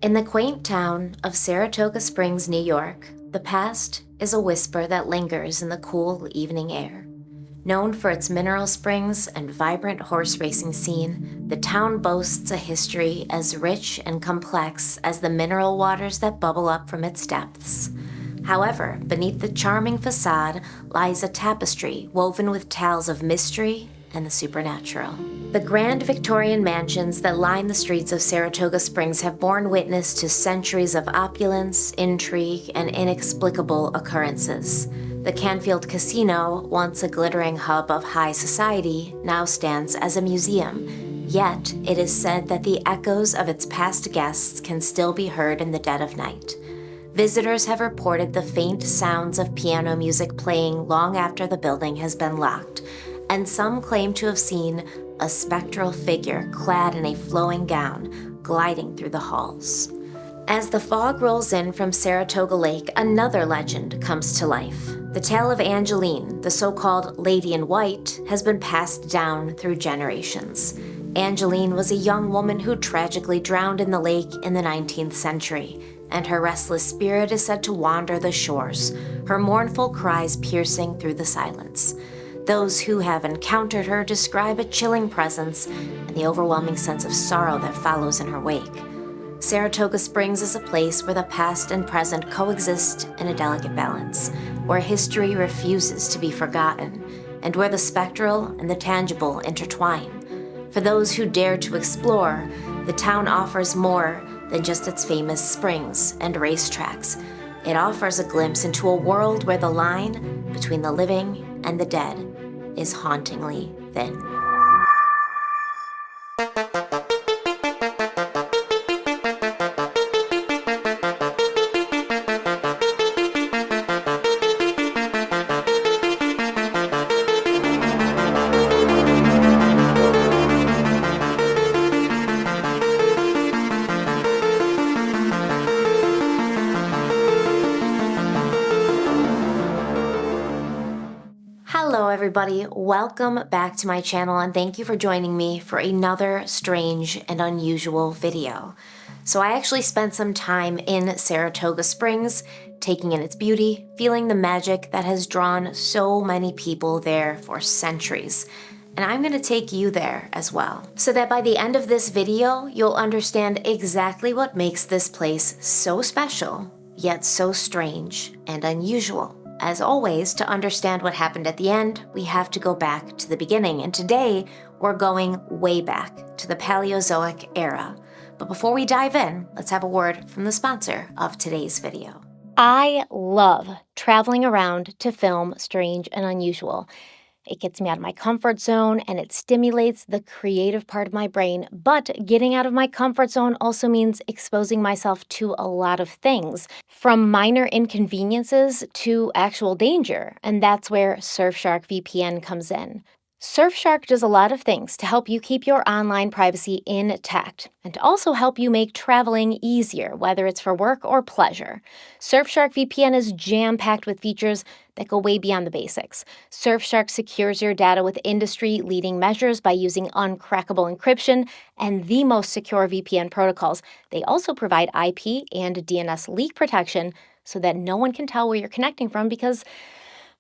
In the quaint town of Saratoga Springs, New York, the past is a whisper that lingers in the cool evening air. Known for its mineral springs and vibrant horse racing scene, the town boasts a history as rich and complex as the mineral waters that bubble up from its depths. However, beneath the charming facade lies a tapestry woven with tales of mystery and the supernatural. The grand Victorian mansions that line the streets of Saratoga Springs have borne witness to centuries of opulence, intrigue, and inexplicable occurrences. The Canfield Casino, once a glittering hub of high society, now stands as a museum. Yet, it is said that the echoes of its past guests can still be heard in the dead of night. Visitors have reported the faint sounds of piano music playing long after the building has been locked, and some claim to have seen a spectral figure clad in a flowing gown gliding through the halls. As the fog rolls in from Saratoga Lake, another legend comes to life. The tale of Angeline, the so-called Lady in White, has been passed down through generations. Angeline was a young woman who tragically drowned in the lake in the 19th century, and her restless spirit is said to wander the shores, her mournful cries piercing through the silence. Those who have encountered her describe a chilling presence and the overwhelming sense of sorrow that follows in her wake. Saratoga Springs is a place where the past and present coexist in a delicate balance, where history refuses to be forgotten, and where the spectral and the tangible intertwine. For those who dare to explore, the town offers more than just its famous springs and racetracks. It offers a glimpse into a world where the line between the living and the dead is hauntingly thin. Hello everybody, welcome back to my channel and thank you for joining me for another strange and unusual video. So I actually spent some time in Saratoga Springs, taking in its beauty, feeling the magic that has drawn so many people there for centuries. And I'm going to take you there as well, so that by the end of this video, you'll understand exactly what makes this place so special, yet so strange and unusual. As always, to understand what happened at the end, we have to go back to the beginning, and today we're going way back to the Paleozoic era. But before we dive in, let's have a word from the sponsor of today's video. I love traveling around to film strange and unusual. It gets me out of my comfort zone and it stimulates the creative part of my brain. But getting out of my comfort zone also means exposing myself to a lot of things, from minor inconveniences to actual danger. And that's where Surfshark VPN comes in. Surfshark does a lot of things to help you keep your online privacy intact and to also help you make traveling easier, whether it's for work or pleasure. Surfshark VPN is jam-packed with features that go way beyond the basics. Surfshark secures your data with industry-leading measures by using uncrackable encryption and the most secure VPN protocols. They also provide IP and DNS leak protection so that no one can tell where you're connecting from because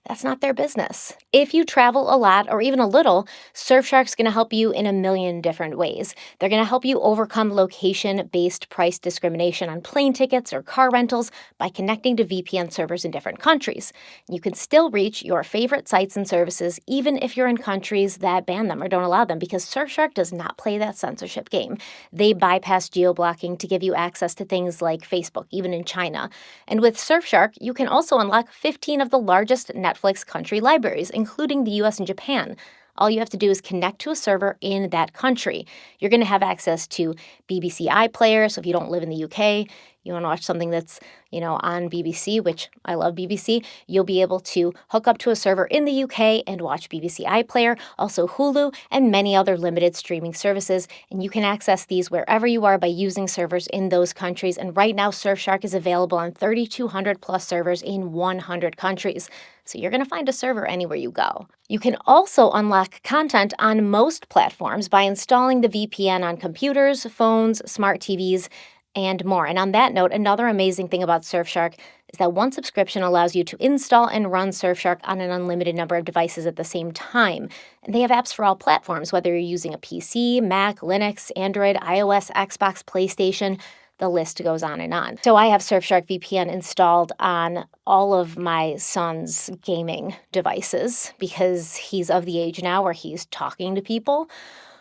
that's not their business. If you travel a lot or even a little, Surfshark's going to help you in a million different ways. They're going to help you overcome location-based price discrimination on plane tickets or car rentals by connecting to VPN servers in different countries. You can still reach your favorite sites and services even if you're in countries that ban them or don't allow them, because Surfshark does not play that censorship game. They bypass geo-blocking to give you access to things like Facebook, even in China. And with Surfshark, you can also unlock 15 of the largest Netflix country libraries, including the US and Japan. All you have to do is connect to a server in that country. You're going to have access to BBC iPlayer, so if you don't live in the UK, you want to watch something that's, on BBC, which I love BBC, you'll be able to hook up to a server in the UK and watch BBC iPlayer, also Hulu, and many other limited streaming services. And you can access these wherever you are by using servers in those countries. And right now, Surfshark is available on 3,200 plus servers in 100 countries. So you're going to find a server anywhere you go. You can also unlock content on most platforms by installing the VPN on computers, phones, smart TVs, and more. And on that note, another amazing thing about Surfshark is that one subscription allows you to install and run Surfshark on an unlimited number of devices at the same time. And they have apps for all platforms, whether you're using a PC, Mac, Linux, Android, iOS, Xbox, PlayStation. The list goes on and on. So I have Surfshark VPN installed on all of my son's gaming devices because he's of the age now where he's talking to people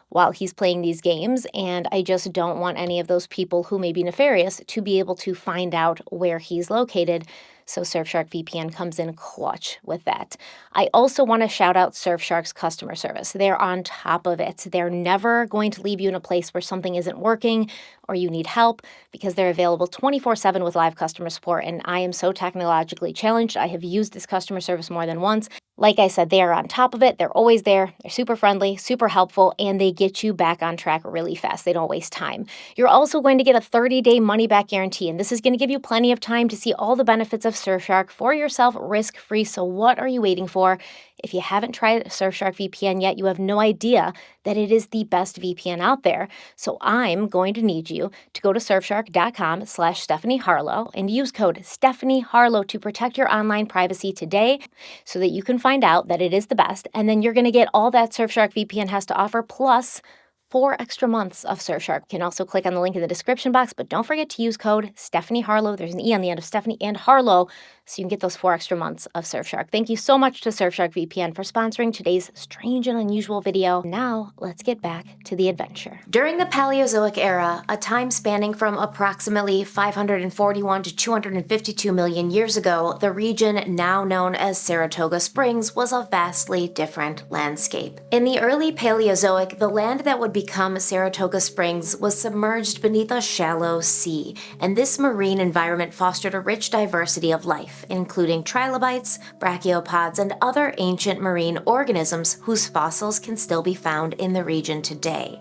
while he's playing these games, and I just don't want any of those people who may be nefarious to be able to find out where he's located. So Surfshark VPN comes in clutch with that. I also want to shout out Surfshark's customer service. They're on top of it. They're never going to leave you in a place where something isn't working or you need help because they're available 24/7 with live customer support. And I am so technologically challenged. I have used this customer service more than once. Like I said, they are on top of it. They're always there. They're super friendly, super helpful, and they get you back on track really fast. They don't waste time. You're also going to get a 30-day money-back guarantee, and this is going to give you plenty of time to see all the benefits of Surfshark for yourself risk-free. So what are you waiting for? If you haven't tried Surfshark VPN yet, you have no idea that it is the best VPN out there. So I'm going to need you to go to surfshark.com/stephanieharlowe and use code stephanieharlowe to protect your online privacy today so that you can find out that it is the best. And then you're going to get all that Surfshark VPN has to offer plus 4 extra months of Surfshark. You can also click on the link in the description box, but don't forget to use code stephanieharlowe. There's an E on the end of Stephanie and Harlowe, so you can get those 4 extra months of Surfshark. Thank you so much to Surfshark VPN for sponsoring today's strange and unusual video. Now, let's get back to the adventure. During the Paleozoic era, a time spanning from approximately 541 to 252 million years ago, the region now known as Saratoga Springs was a vastly different landscape. In the early Paleozoic, the land that would become Saratoga Springs was submerged beneath a shallow sea, and this marine environment fostered a rich diversity of life, including trilobites, brachiopods, and other ancient marine organisms whose fossils can still be found in the region today.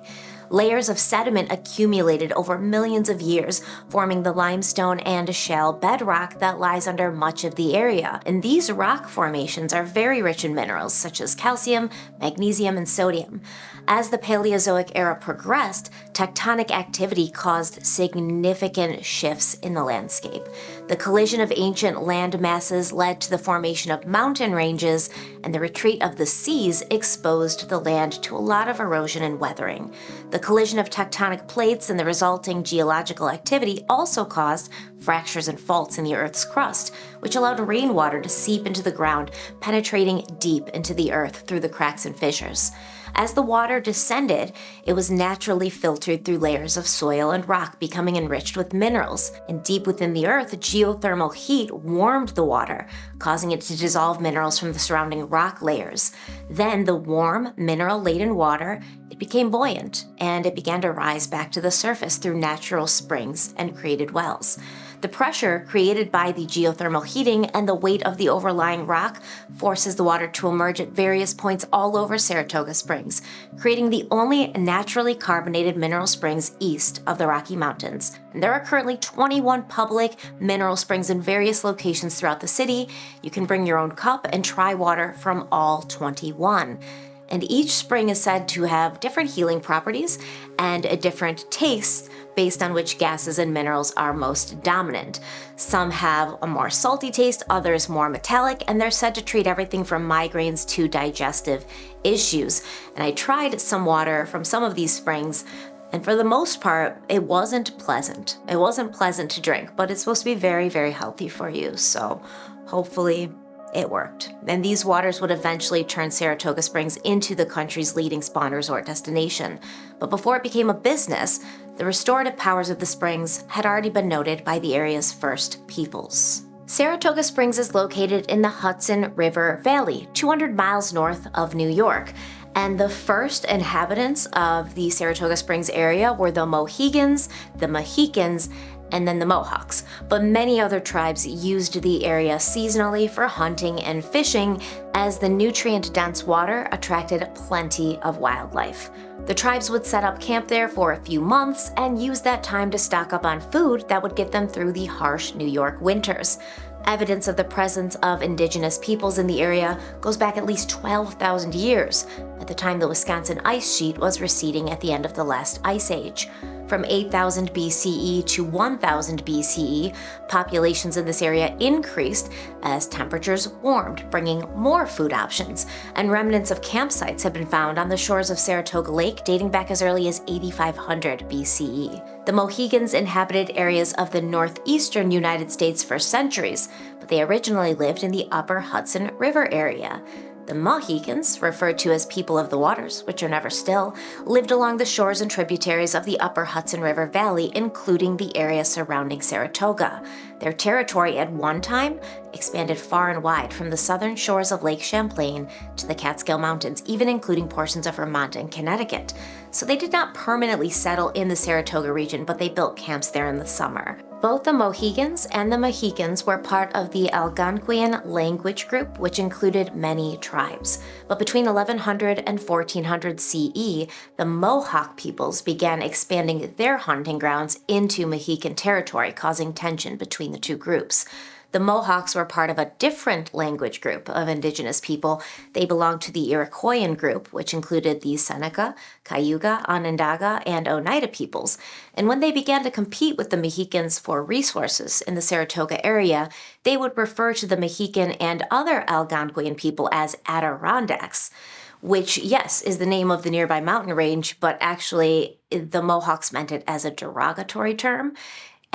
Layers of sediment accumulated over millions of years, forming the limestone and shale bedrock that lies under much of the area. And these rock formations are very rich in minerals such as calcium, magnesium, and sodium. As the Paleozoic era progressed, tectonic activity caused significant shifts in the landscape. The collision of ancient land masses led to the formation of mountain ranges, and the retreat of the seas exposed the land to a lot of erosion and weathering. The collision of tectonic plates and the resulting geological activity also caused fractures and faults in the Earth's crust, which allowed rainwater to seep into the ground, penetrating deep into the Earth through the cracks and fissures. As the water descended, it was naturally filtered through layers of soil and rock, becoming enriched with minerals. And deep within the earth, geothermal heat warmed the water, causing it to dissolve minerals from the surrounding rock layers. Then the warm, mineral-laden water, it became buoyant, and it began to rise back to the surface through natural springs and created wells. The pressure created by the geothermal heating and the weight of the overlying rock forces the water to emerge at various points all over Saratoga Springs, creating the only naturally carbonated mineral springs east of the Rocky Mountains. And there are currently 21 public mineral springs in various locations throughout the city. You can bring your own cup and try water from all 21. And each spring is said to have different healing properties and a different taste based on which gases and minerals are most dominant. Some have a more salty taste, others more metallic, and they're said to treat everything from migraines to digestive issues. And I tried some water from some of these springs, and for the most part, it wasn't pleasant. It wasn't pleasant to drink, but it's supposed to be very, very healthy for you, so hopefully it worked. And these waters would eventually turn Saratoga Springs into the country's leading spa and resort destination. But before it became a business, the restorative powers of the springs had already been noted by the area's first peoples. Saratoga Springs is located in the Hudson River Valley, 200 miles north of New York. And the first inhabitants of the Saratoga Springs area were the Mohegans, the Mohicans, and then the Mohawks. But many other tribes used the area seasonally for hunting and fishing, as the nutrient-dense water attracted plenty of wildlife. The tribes would set up camp there for a few months and use that time to stock up on food that would get them through the harsh New York winters. Evidence of the presence of indigenous peoples in the area goes back at least 12,000 years, at the time the Wisconsin ice sheet was receding at the end of the last ice age. From 8000 BCE to 1000 BCE, populations in this area increased as temperatures warmed, bringing more food options, and remnants of campsites have been found on the shores of Saratoga Lake dating back as early as 8500 BCE. The Mohegans inhabited areas of the northeastern United States for centuries, but they originally lived in the upper Hudson River area. The Mohegans, referred to as people of the waters, which are never still, lived along the shores and tributaries of the upper Hudson River Valley, including the area surrounding Saratoga. Their territory at one time expanded far and wide from the southern shores of Lake Champlain to the Catskill Mountains, even including portions of Vermont and Connecticut. So they did not permanently settle in the Saratoga region, but they built camps there in the summer. Both the Mohegans and the Mohicans were part of the Algonquian language group, which included many tribes. But between 1100 and 1400 CE, the Mohawk peoples began expanding their hunting grounds into Mohican territory, causing tension between the two groups. The Mohawks were part of a different language group of indigenous people. They belonged to the Iroquoian group, which included the Seneca, Cayuga, Onondaga, and Oneida peoples. And when they began to compete with the Mohicans for resources in the Saratoga area, they would refer to the Mohican and other Algonquian people as Adirondacks, which, yes, is the name of the nearby mountain range, but actually the Mohawks meant it as a derogatory term.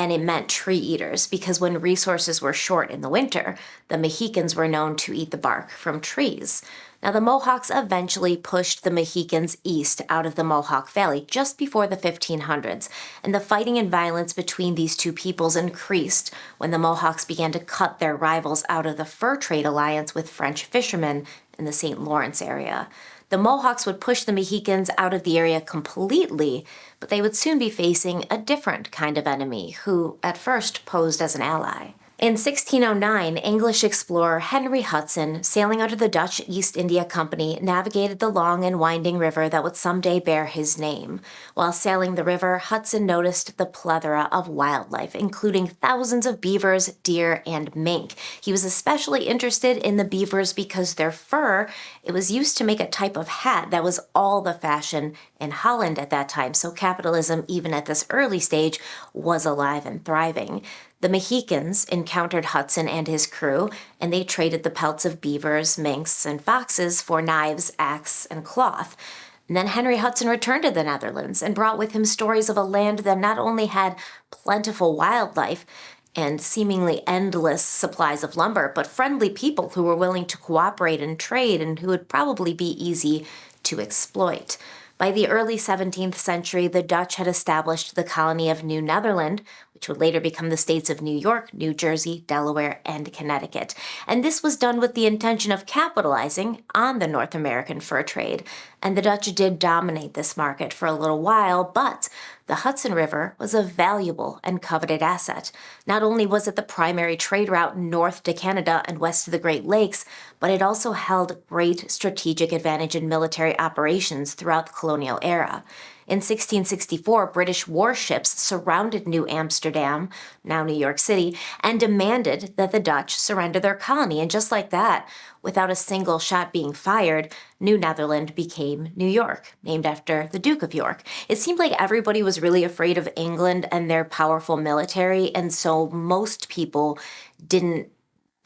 And it meant tree eaters, because when resources were short in the winter, the Mohicans were known to eat the bark from trees. Now, the Mohawks eventually pushed the Mohicans east out of the Mohawk Valley just before the 1500s, and the fighting and violence between these two peoples increased when the Mohawks began to cut their rivals out of the fur trade alliance with French fishermen in the St. Lawrence area. The Mohawks would push the Mohicans out of the area completely, but they would soon be facing a different kind of enemy, who at first posed as an ally. In 1609, English explorer Henry Hudson, sailing under the Dutch East India Company, navigated the long and winding river that would someday bear his name. While sailing the river, Hudson noticed the plethora of wildlife, including thousands of beavers, deer, and mink. He was especially interested in the beavers because their fur, it was used to make a type of hat that was all the fashion in Holland at that time, so capitalism, even at this early stage, was alive and thriving. The Mohicans encountered Hudson and his crew, and they traded the pelts of beavers, minks, and foxes for knives, axe, and cloth. And then Henry Hudson returned to the Netherlands and brought with him stories of a land that not only had plentiful wildlife and seemingly endless supplies of lumber, but friendly people who were willing to cooperate and trade and who would probably be easy to exploit. By the early 17th century, the Dutch had established the colony of New Netherland, which would later become the states of New York, New Jersey, Delaware, and Connecticut. And this was done with the intention of capitalizing on the North American fur trade. And the Dutch did dominate this market for a little while, but the Hudson River was a valuable and coveted asset. Not only was it the primary trade route north to Canada and west to the Great Lakes, but it also held great strategic advantage in military operations throughout the colonial era. In 1664, British warships surrounded New Amsterdam, now New York City, and demanded that the Dutch surrender their colony. And just like that, without a single shot being fired, New Netherland became New York, named after the Duke of York. It seemed like everybody was really afraid of England and their powerful military, and so most people didn't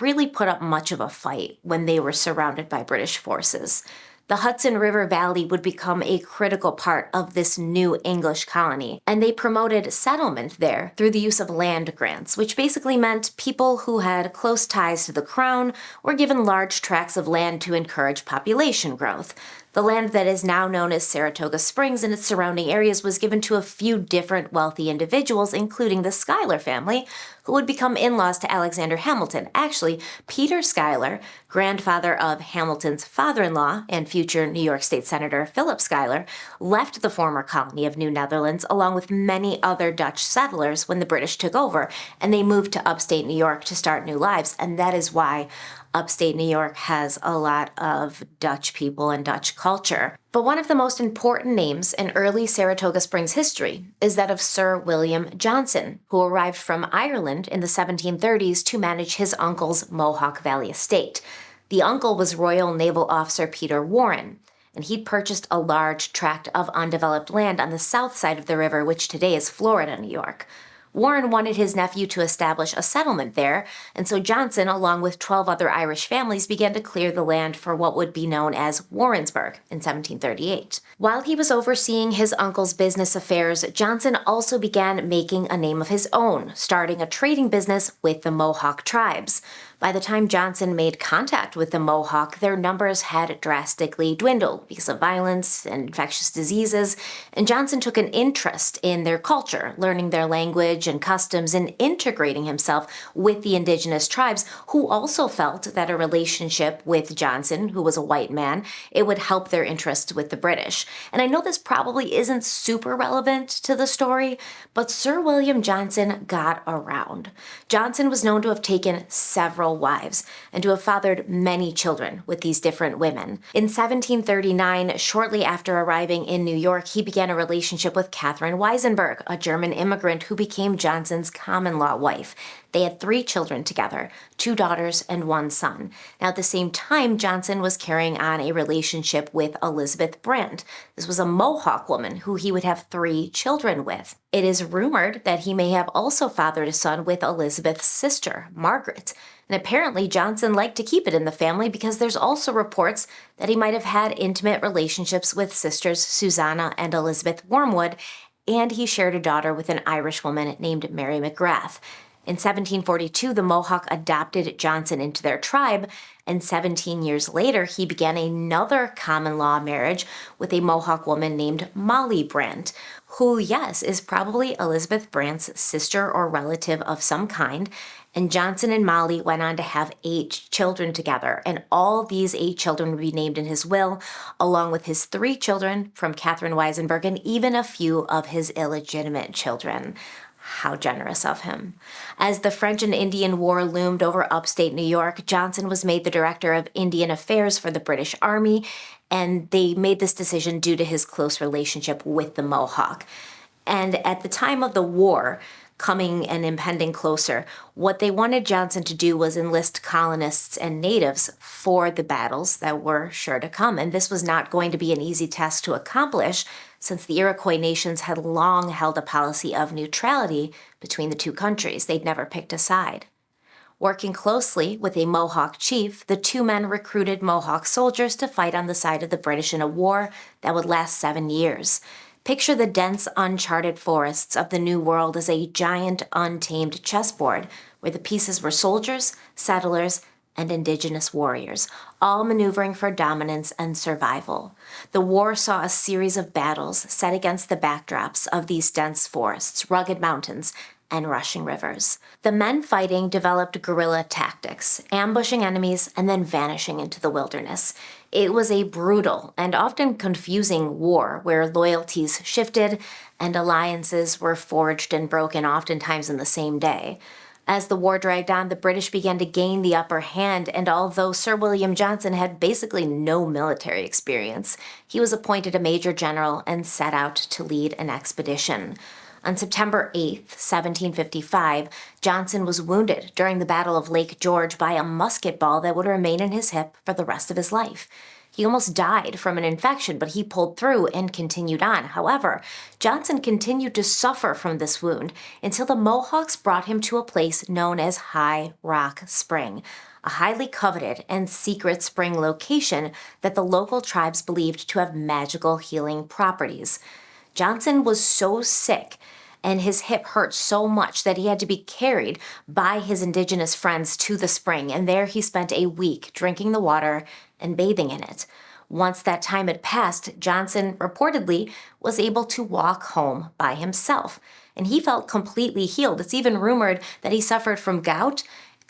really put up much of a fight when they were surrounded by British forces. The Hudson River Valley would become a critical part of this new English colony, and they promoted settlement there through the use of land grants, which basically meant people who had close ties to the crown were given large tracts of land to encourage population growth. The land that is now known as Saratoga Springs and its surrounding areas was given to a few different wealthy individuals, including the Schuyler family, who would become in-laws to Alexander Hamilton. Actually, Peter Schuyler, grandfather of Hamilton's father-in-law and future New York State Senator Philip Schuyler, left the former colony of New Netherlands along with many other Dutch settlers when the British took over, and they moved to upstate New York to start new lives, and that is why upstate New York has a lot of Dutch people and Dutch culture. But one of the most important names in early Saratoga Springs history is that of Sir William Johnson, who arrived from Ireland in the 1730s to manage his uncle's Mohawk Valley estate. The uncle was Royal Naval Officer Peter Warren. and he'd purchased a large tract of undeveloped land on the south side of the river, which today is Florida, New York. Warren wanted his nephew to establish a settlement there, and so Johnson, along with 12 other Irish families, began to clear the land for what would be known as Warrensburg in 1738. While he was overseeing his uncle's business affairs, Johnson also began making a name of his own, starting a trading business with the Mohawk tribes. By the time Johnson made contact with the Mohawk, their numbers had drastically dwindled because of violence and infectious diseases, and Johnson took an interest in their culture, learning their language and customs and integrating himself with the indigenous tribes, who also felt that a relationship with Johnson, who was a white man, it would help their interests with the British. And I know this probably isn't super relevant to the story, but Sir William Johnson got around. Johnson was known to have taken several wives and to have fathered many children with these different women. In 1739, shortly after arriving in New York, he began a relationship with Catherine Weisenberg, a German immigrant who became Johnson's common-law wife. They had 3 children together, 2 daughters and 1 son. Now, at the same time, Johnson was carrying on a relationship with Elizabeth Brandt. This was a Mohawk woman who he would have 3 children with. It is rumored that he may have also fathered a son with Elizabeth's sister, Margaret. And apparently Johnson liked to keep it in the family because there's also reports that he might have had intimate relationships with sisters Susanna and Elizabeth Wormwood, and he shared a daughter with an Irish woman named Mary McGrath. In 1742, the Mohawk adopted Johnson into their tribe, and 17 years later, he began another common-law marriage with a Mohawk woman named Molly Brandt, who, yes, is probably Elizabeth Brandt's sister or relative of some kind. And Johnson and Molly went on to have 8 children together, and all these 8 children would be named in his will, along with his 3 children from Catherine Weisenberg and even a few of his illegitimate children. How generous of him. As the French and Indian War loomed over upstate New York, Johnson was made the director of Indian Affairs for the British Army, and they made this decision due to his close relationship with the Mohawk. And at the time of the war, coming and impending closer, what they wanted Johnson to do was enlist colonists and natives for the battles that were sure to come. And this was not going to be an easy task to accomplish, since the Iroquois nations had long held a policy of neutrality between the 2 countries. They'd never picked a side. Working closely with a Mohawk chief, the 2 men recruited Mohawk soldiers to fight on the side of the British in a war that would last 7 years. Picture the dense, uncharted forests of the New World as a giant, untamed chessboard where the pieces were soldiers, settlers, and indigenous warriors, all maneuvering for dominance and survival. The war saw a series of battles set against the backdrops of these dense forests, rugged mountains, and rushing rivers. The men fighting developed guerrilla tactics, ambushing enemies and then vanishing into the wilderness. It was a brutal and often confusing war where loyalties shifted and alliances were forged and broken oftentimes in the same day. As the war dragged on, the British began to gain the upper hand, and although Sir William Johnson had basically no military experience, he was appointed a major general and set out to lead an expedition. On September 8, 1755, Johnson was wounded during the Battle of Lake George by a musket ball that would remain in his hip for the rest of his life. He almost died from an infection, but he pulled through and continued on. However, Johnson continued to suffer from this wound until the Mohawks brought him to a place known as High Rock Spring, a highly coveted and secret spring location that the local tribes believed to have magical healing properties. Johnson was so sick and his hip hurt so much that he had to be carried by his indigenous friends to the spring, and there he spent a week drinking the water and bathing in it. Once that time had passed, Johnson reportedly was able to walk home by himself, and he felt completely healed. It's even rumored that he suffered from gout,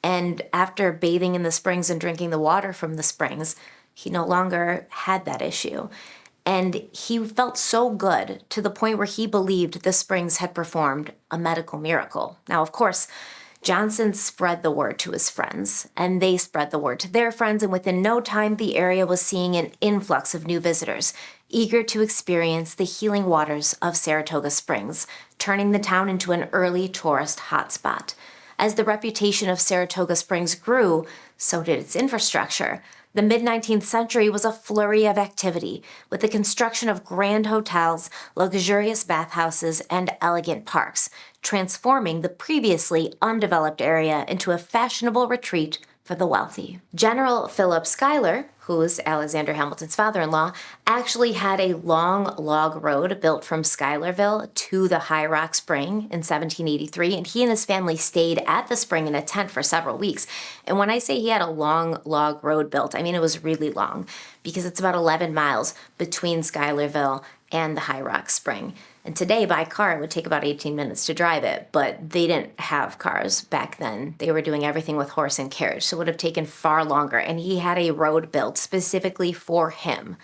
and after bathing in the springs and drinking the water from the springs, he no longer had that issue. And he felt so good to the point where he believed the springs had performed a medical miracle. Now, of course, Johnson spread the word to his friends, and they spread the word to their friends, and within no time, the area was seeing an influx of new visitors, eager to experience the healing waters of Saratoga Springs, turning the town into an early tourist hotspot. As the reputation of Saratoga Springs grew, so did its infrastructure. The mid-19th century was a flurry of activity, with the construction of grand hotels, luxurious bathhouses, and elegant parks, transforming the previously undeveloped area into a fashionable retreat for the wealthy. General Philip Schuyler, who was Alexander Hamilton's father-in-law, actually had a long log road built from Schuylerville to the High Rock Spring in 1783, and he and his family stayed at the spring in a tent for several weeks. And when I say he had a long log road built, I mean it was really long, because it's about 11 miles between Schuylerville and the High Rock Spring. And today, by car, it would take about 18 minutes to drive it, but they didn't have cars back then. They were doing everything with horse and carriage, so it would have taken far longer. And he had a road built specifically for him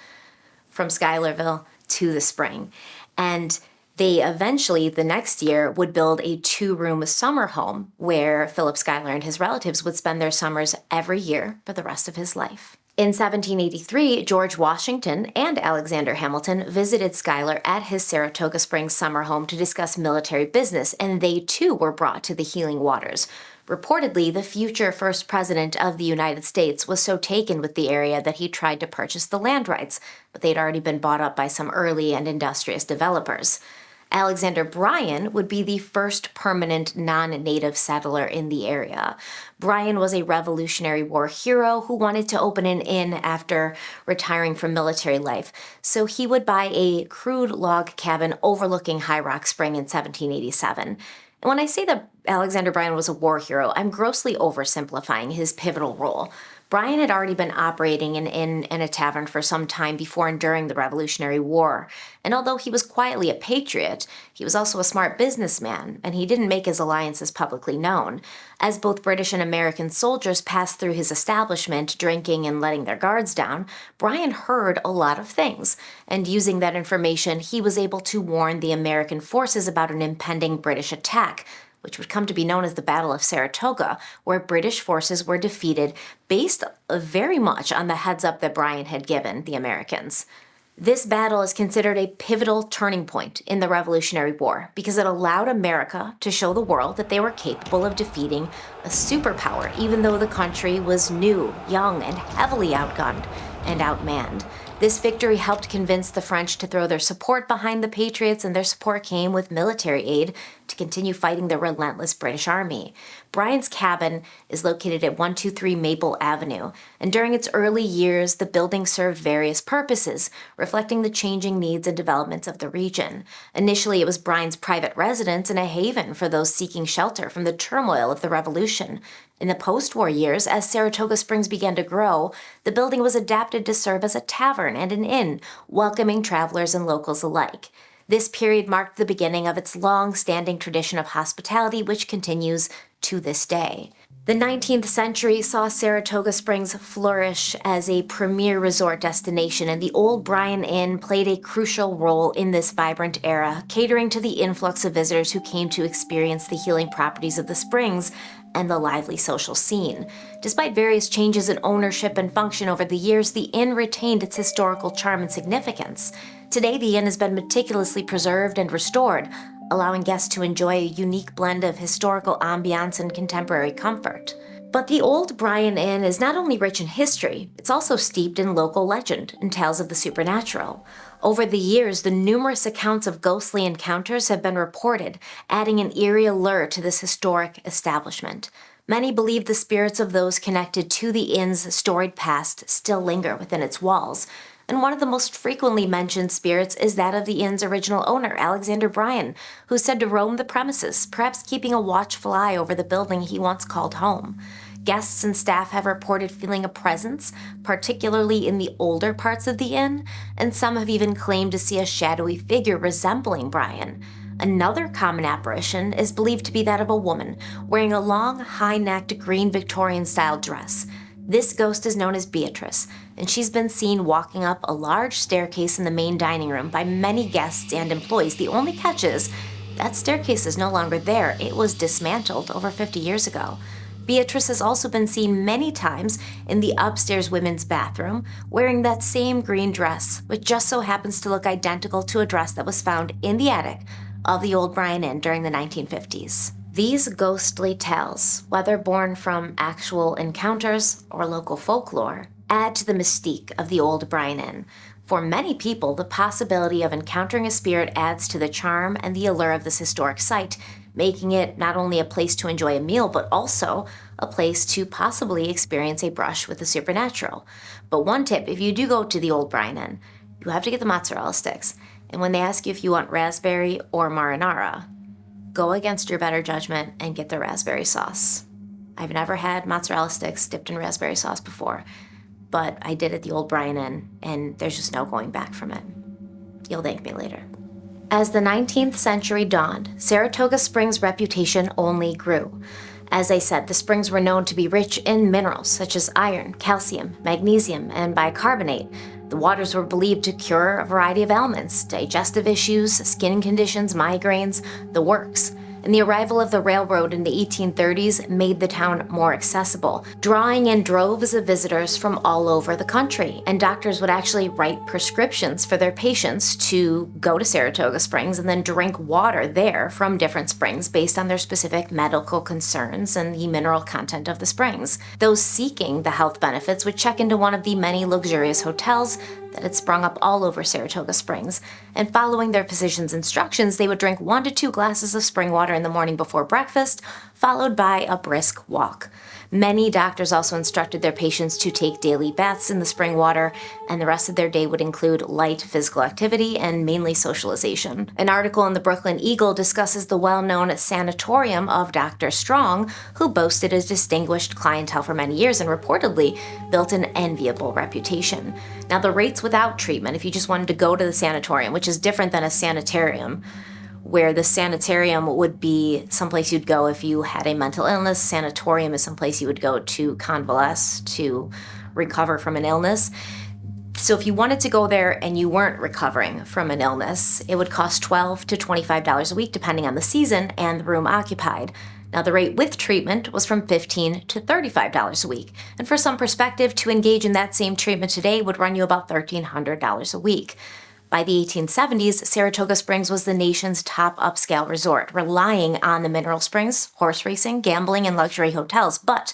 from Schuylerville to the spring. And they eventually, the next year, would build a 2-room summer home where Philip Schuyler and his relatives would spend their summers every year for the rest of his life. In 1783, George Washington and Alexander Hamilton visited Schuyler at his Saratoga Springs summer home to discuss military business, and they too were brought to the healing waters. Reportedly, the future first president of the United States was so taken with the area that he tried to purchase the land rights, but they'd already been bought up by some early and industrious developers. Alexander Bryan would be the first permanent non-native settler in the area. Bryan was a Revolutionary War hero who wanted to open an inn after retiring from military life, so he would buy a crude log cabin overlooking High Rock Spring in 1787. And when I say that Alexander Bryan was a war hero, I'm grossly oversimplifying his pivotal role. Bryan had already been operating an inn and a tavern for some time before and during the Revolutionary War, and although he was quietly a patriot, he was also a smart businessman, and he didn't make his alliances publicly known. As both British and American soldiers passed through his establishment, drinking and letting their guards down, Bryan heard a lot of things, and using that information, he was able to warn the American forces about an impending British attack, which would come to be known as the Battle of Saratoga, where British forces were defeated based very much on the heads-up that Bryan had given the Americans. This battle is considered a pivotal turning point in the Revolutionary War because it allowed America to show the world that they were capable of defeating a superpower, even though the country was new, young, and heavily outgunned and outmanned. This victory helped convince the French to throw their support behind the Patriots, and their support came with military aid to continue fighting the relentless British Army. Bryan's cabin is located at 123 Maple Avenue, and during its early years, the building served various purposes, reflecting the changing needs and developments of the region. Initially, it was Bryan's private residence and a haven for those seeking shelter from the turmoil of the Revolution. In the post-war years, as Saratoga Springs began to grow, the building was adapted to serve as a tavern and an inn, welcoming travelers and locals alike. This period marked the beginning of its long-standing tradition of hospitality, which continues to this day. The 19th century saw Saratoga Springs flourish as a premier resort destination, and the Old Bryan Inn played a crucial role in this vibrant era, catering to the influx of visitors who came to experience the healing properties of the springs and the lively social scene. Despite various changes in ownership and function over the years, the inn retained its historical charm and significance. Today, the inn has been meticulously preserved and restored, allowing guests to enjoy a unique blend of historical ambiance and contemporary comfort. But the Old Bryan Inn is not only rich in history, it's also steeped in local legend and tales of the supernatural. Over the years, the numerous accounts of ghostly encounters have been reported, adding an eerie allure to this historic establishment. Many believe the spirits of those connected to the inn's storied past still linger within its walls, and one of the most frequently mentioned spirits is that of the inn's original owner, Alexander Bryan, who's said to roam the premises, perhaps keeping a watchful eye over the building he once called home. Guests and staff have reported feeling a presence, particularly in the older parts of the inn, and some have even claimed to see a shadowy figure resembling Bryan. Another common apparition is believed to be that of a woman wearing a long, high-necked green Victorian-style dress. This ghost is known as Beatrice, and she's been seen walking up a large staircase in the main dining room by many guests and employees. The only catch is that staircase is no longer there. It was dismantled over 50 years ago. Beatrice has also been seen many times in the upstairs women's bathroom, wearing that same green dress, which just so happens to look identical to a dress that was found in the attic of the Old Bryan Inn during the 1950s. These ghostly tales, whether born from actual encounters or local folklore, add to the mystique of the Old Bryan Inn. For many people, the possibility of encountering a spirit adds to the charm and the allure of this historic site, making it not only a place to enjoy a meal, but also a place to possibly experience a brush with the supernatural. But one tip, if you do go to the Old Bryan Inn, you have to get the mozzarella sticks. And when they ask you if you want raspberry or marinara, go against your better judgment and get the raspberry sauce. I've never had mozzarella sticks dipped in raspberry sauce before, but I did at the Old Bryan Inn, and there's just no going back from it. You'll thank me later. As the 19th century dawned, Saratoga Springs' reputation only grew. As I said, the springs were known to be rich in minerals such as iron, calcium, magnesium, and bicarbonate. The waters were believed to cure a variety of ailments, digestive issues, skin conditions, migraines, the works. And the arrival of the railroad in the 1830s made the town more accessible, drawing in droves of visitors from all over the country. And doctors would actually write prescriptions for their patients to go to Saratoga Springs and then drink water there from different springs based on their specific medical concerns and the mineral content of the springs. Those seeking the health benefits would check into one of the many luxurious hotels that had sprung up all over Saratoga Springs, and following their physician's instructions, they would drink 1 to 2 glasses of spring water in the morning before breakfast, followed by a brisk walk. Many doctors also instructed their patients to take daily baths in the spring water, and the rest of their day would include light physical activity and mainly socialization. An article in the Brooklyn Eagle discusses the well-known sanatorium of Dr. Strong, who boasted a distinguished clientele for many years and reportedly built an enviable reputation. Now, the rates without treatment, if you just wanted to go to the sanatorium, which is different than a sanitarium, where the sanitarium would be someplace you'd go if you had a mental illness. Sanatorium is someplace you would go to convalesce, to recover from an illness. So if you wanted to go there and you weren't recovering from an illness, it would cost $12 to $25 a week, depending on the season and the room occupied. Now, the rate with treatment was from $15 to $35 a week. And for some perspective, to engage in that same treatment today would run you about $1,300 a week. By the 1870s, Saratoga Springs was the nation's top upscale resort, relying on the mineral springs, horse racing, gambling, and luxury hotels. But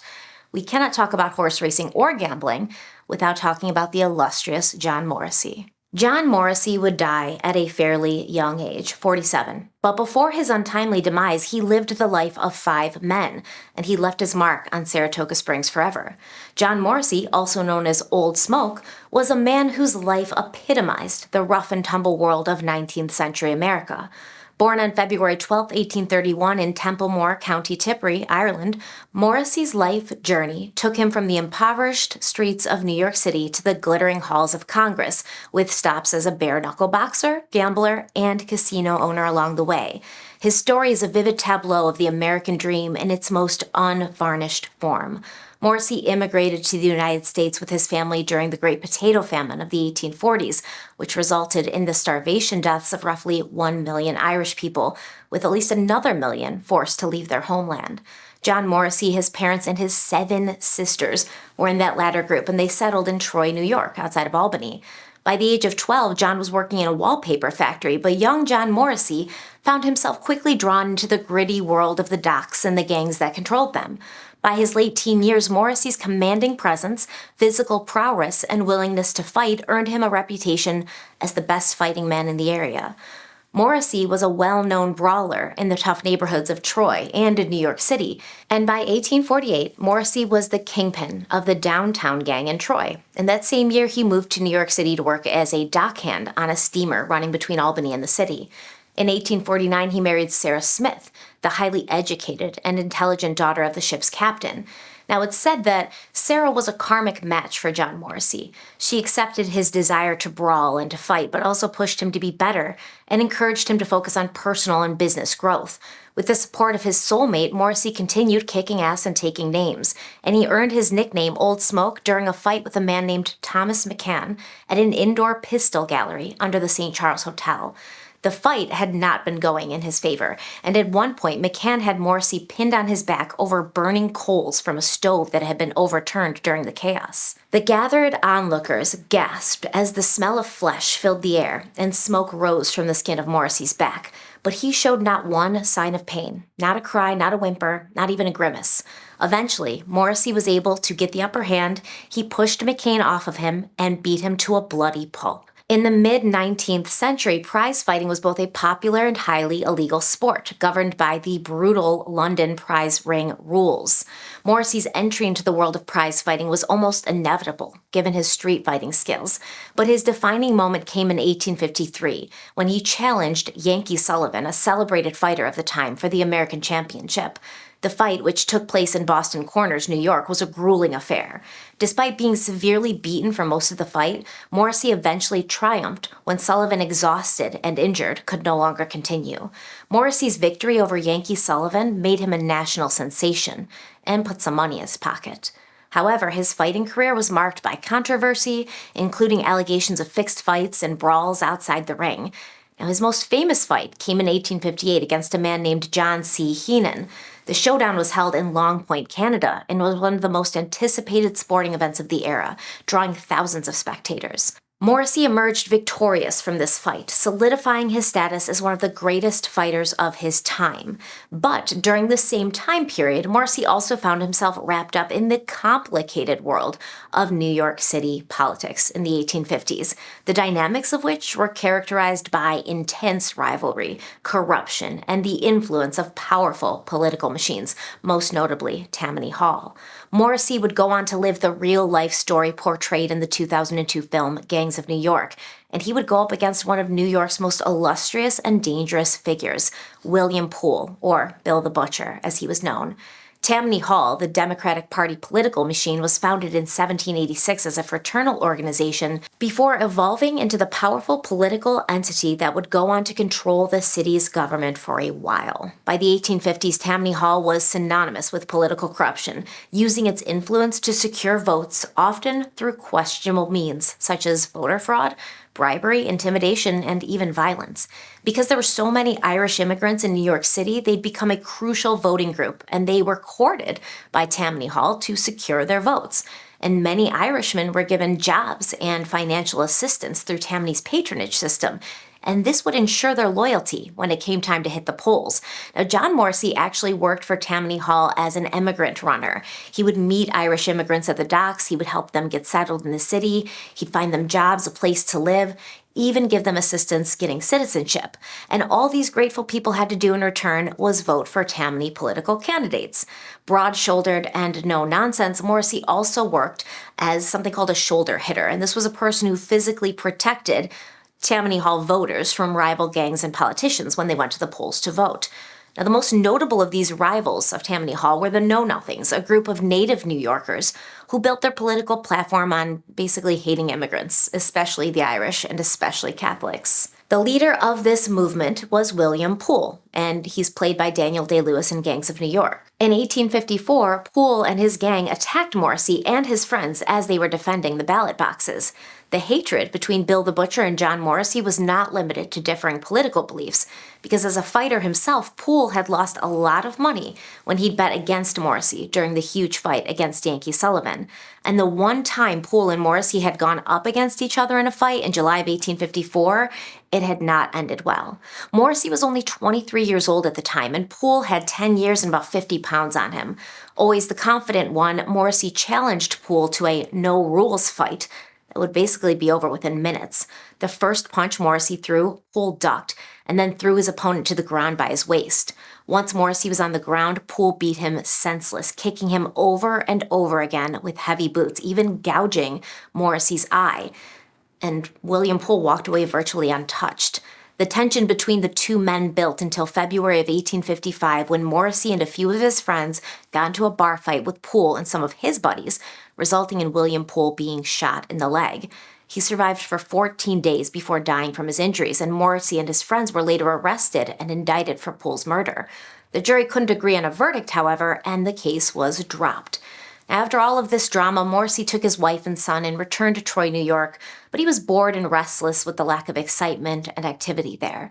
we cannot talk about horse racing or gambling without talking about the illustrious John Morrissey. John Morrissey would die at a fairly young age, 47. But before his untimely demise, he lived the life of 5 men, and he left his mark on Saratoga Springs forever. John Morrissey, also known as Old Smoke, was a man whose life epitomized the rough and tumble world of 19th century America. Born on February 12, 1831 in Templemore, County Tipperary, Ireland, Morrissey's life journey took him from the impoverished streets of New York City to the glittering halls of Congress, with stops as a bare-knuckle boxer, gambler, and casino owner along the way. His story is a vivid tableau of the American dream in its most unvarnished form. Morrissey immigrated to the United States with his family during the Great Potato Famine of the 1840s, which resulted in the starvation deaths of roughly 1 million Irish people, with at least another million forced to leave their homeland. John Morrissey, his parents, and his 7 sisters were in that latter group, and they settled in Troy, New York, outside of Albany. By the age of 12, John was working in a wallpaper factory, but young John Morrissey found himself quickly drawn into the gritty world of the docks and the gangs that controlled them. By his late teen years, Morrissey's commanding presence, physical prowess, and willingness to fight earned him a reputation as the best fighting man in the area. Morrissey was a well-known brawler in the tough neighborhoods of Troy and in New York City, and by 1848, Morrissey was the kingpin of the downtown gang in Troy. And that same year, he moved to New York City to work as a dockhand on a steamer running between Albany and the city. In 1849, he married Sarah Smith, the highly educated and intelligent daughter of the ship's captain. Now, it's said that Sarah was a karmic match for John Morrissey. She accepted his desire to brawl and to fight, but also pushed him to be better and encouraged him to focus on personal and business growth. With the support of his soulmate, Morrissey continued kicking ass and taking names, and he earned his nickname Old Smoke during a fight with a man named Thomas McCann at an indoor pistol gallery under the St. Charles Hotel. The fight had not been going in his favor, and at one point McCann had Morrissey pinned on his back over burning coals from a stove that had been overturned during the chaos. The gathered onlookers gasped as the smell of flesh filled the air and smoke rose from the skin of Morrissey's back, but he showed not one sign of pain, not a cry, not a whimper, not even a grimace. Eventually, Morrissey was able to get the upper hand. He pushed McCann off of him and beat him to a bloody pulp. In the mid-19th century, prize fighting was both a popular and highly illegal sport, governed by the brutal London prize ring rules. Morrissey's entry into the world of prize fighting was almost inevitable, given his street fighting skills. But his defining moment came in 1853, when he challenged Yankee Sullivan, a celebrated fighter of the time, for the American Championship. The fight, which took place in Boston Corners, New York, was a grueling affair. Despite being severely beaten for most of the fight, Morrissey eventually triumphed when Sullivan, exhausted and injured, could no longer continue. Morrissey's victory over Yankee Sullivan made him a national sensation and put some money in his pocket. However, his fighting career was marked by controversy, including allegations of fixed fights and brawls outside the ring. Now, his most famous fight came in 1858 against a man named John C. Heenan. The showdown was held in Long Point, Canada, and was one of the most anticipated sporting events of the era, drawing thousands of spectators. Morrissey emerged victorious from this fight, solidifying his status as one of the greatest fighters of his time. But during the same time period, Morrissey also found himself wrapped up in the complicated world of New York City politics in the 1850s, the dynamics of which were characterized by intense rivalry, corruption, and the influence of powerful political machines, most notably Tammany Hall. Morrissey would go on to live the real-life story portrayed in the 2002 film Gangs of New York, and he would go up against one of New York's most illustrious and dangerous figures, William Poole, or Bill the Butcher, as he was known. Tammany Hall, the Democratic Party political machine, was founded in 1786 as a fraternal organization before evolving into the powerful political entity that would go on to control the city's government for a while. By the 1850s, Tammany Hall was synonymous with political corruption, using its influence to secure votes, often through questionable means, such as voter fraud, bribery, intimidation, and even violence. Because there were so many Irish immigrants in New York City, they'd become a crucial voting group, and they were courted by Tammany Hall to secure their votes. And many Irishmen were given jobs and financial assistance through Tammany's patronage system, and this would ensure their loyalty when it came time to hit the polls. Now, John Morrissey actually worked for Tammany Hall as an immigrant runner. He would meet Irish immigrants at the docks, he would help them get settled in the city, he'd find them jobs, a place to live, even give them assistance getting citizenship. And all these grateful people had to do in return was vote for Tammany political candidates. Broad-shouldered and no-nonsense, Morrissey also worked as something called a shoulder hitter, and this was a person who physically protected Tammany Hall voters from rival gangs and politicians when they went to the polls to vote. Now, the most notable of these rivals of Tammany Hall were the Know-Nothings, a group of native New Yorkers who built their political platform on basically hating immigrants, especially the Irish and especially Catholics. The leader of this movement was William Poole, and he's played by Daniel Day-Lewis in Gangs of New York. In 1854, Poole and his gang attacked Morrissey and his friends as they were defending the ballot boxes. The hatred between Bill the Butcher and John Morrissey was not limited to differing political beliefs, because as a fighter himself, Poole had lost a lot of money when he'd bet against Morrissey during the huge fight against Yankee Sullivan. And the one time Poole and Morrissey had gone up against each other in a fight in July of 1854, it had not ended well. Morrissey was only 23 years old at the time, and Poole had 10 years and about 50 pounds on him. Always the confident one, Morrissey challenged Poole to a no-rules fight that would basically be over within minutes. The first punch Morrissey threw, Poole ducked, and then threw his opponent to the ground by his waist. Once Morrissey was on the ground, Poole beat him senseless, kicking him over and over again with heavy boots, even gouging Morrissey's eye. And William Poole walked away virtually untouched. The tension between the two men built until February of 1855, when Morrissey and a few of his friends got into a bar fight with Poole and some of his buddies, resulting in William Poole being shot in the leg. He survived for 14 days before dying from his injuries, and Morrissey and his friends were later arrested and indicted for Poole's murder. The jury couldn't agree on a verdict, however, and the case was dropped. After all of this drama, Morrissey took his wife and son and returned to Troy, New York, but he was bored and restless with the lack of excitement and activity there.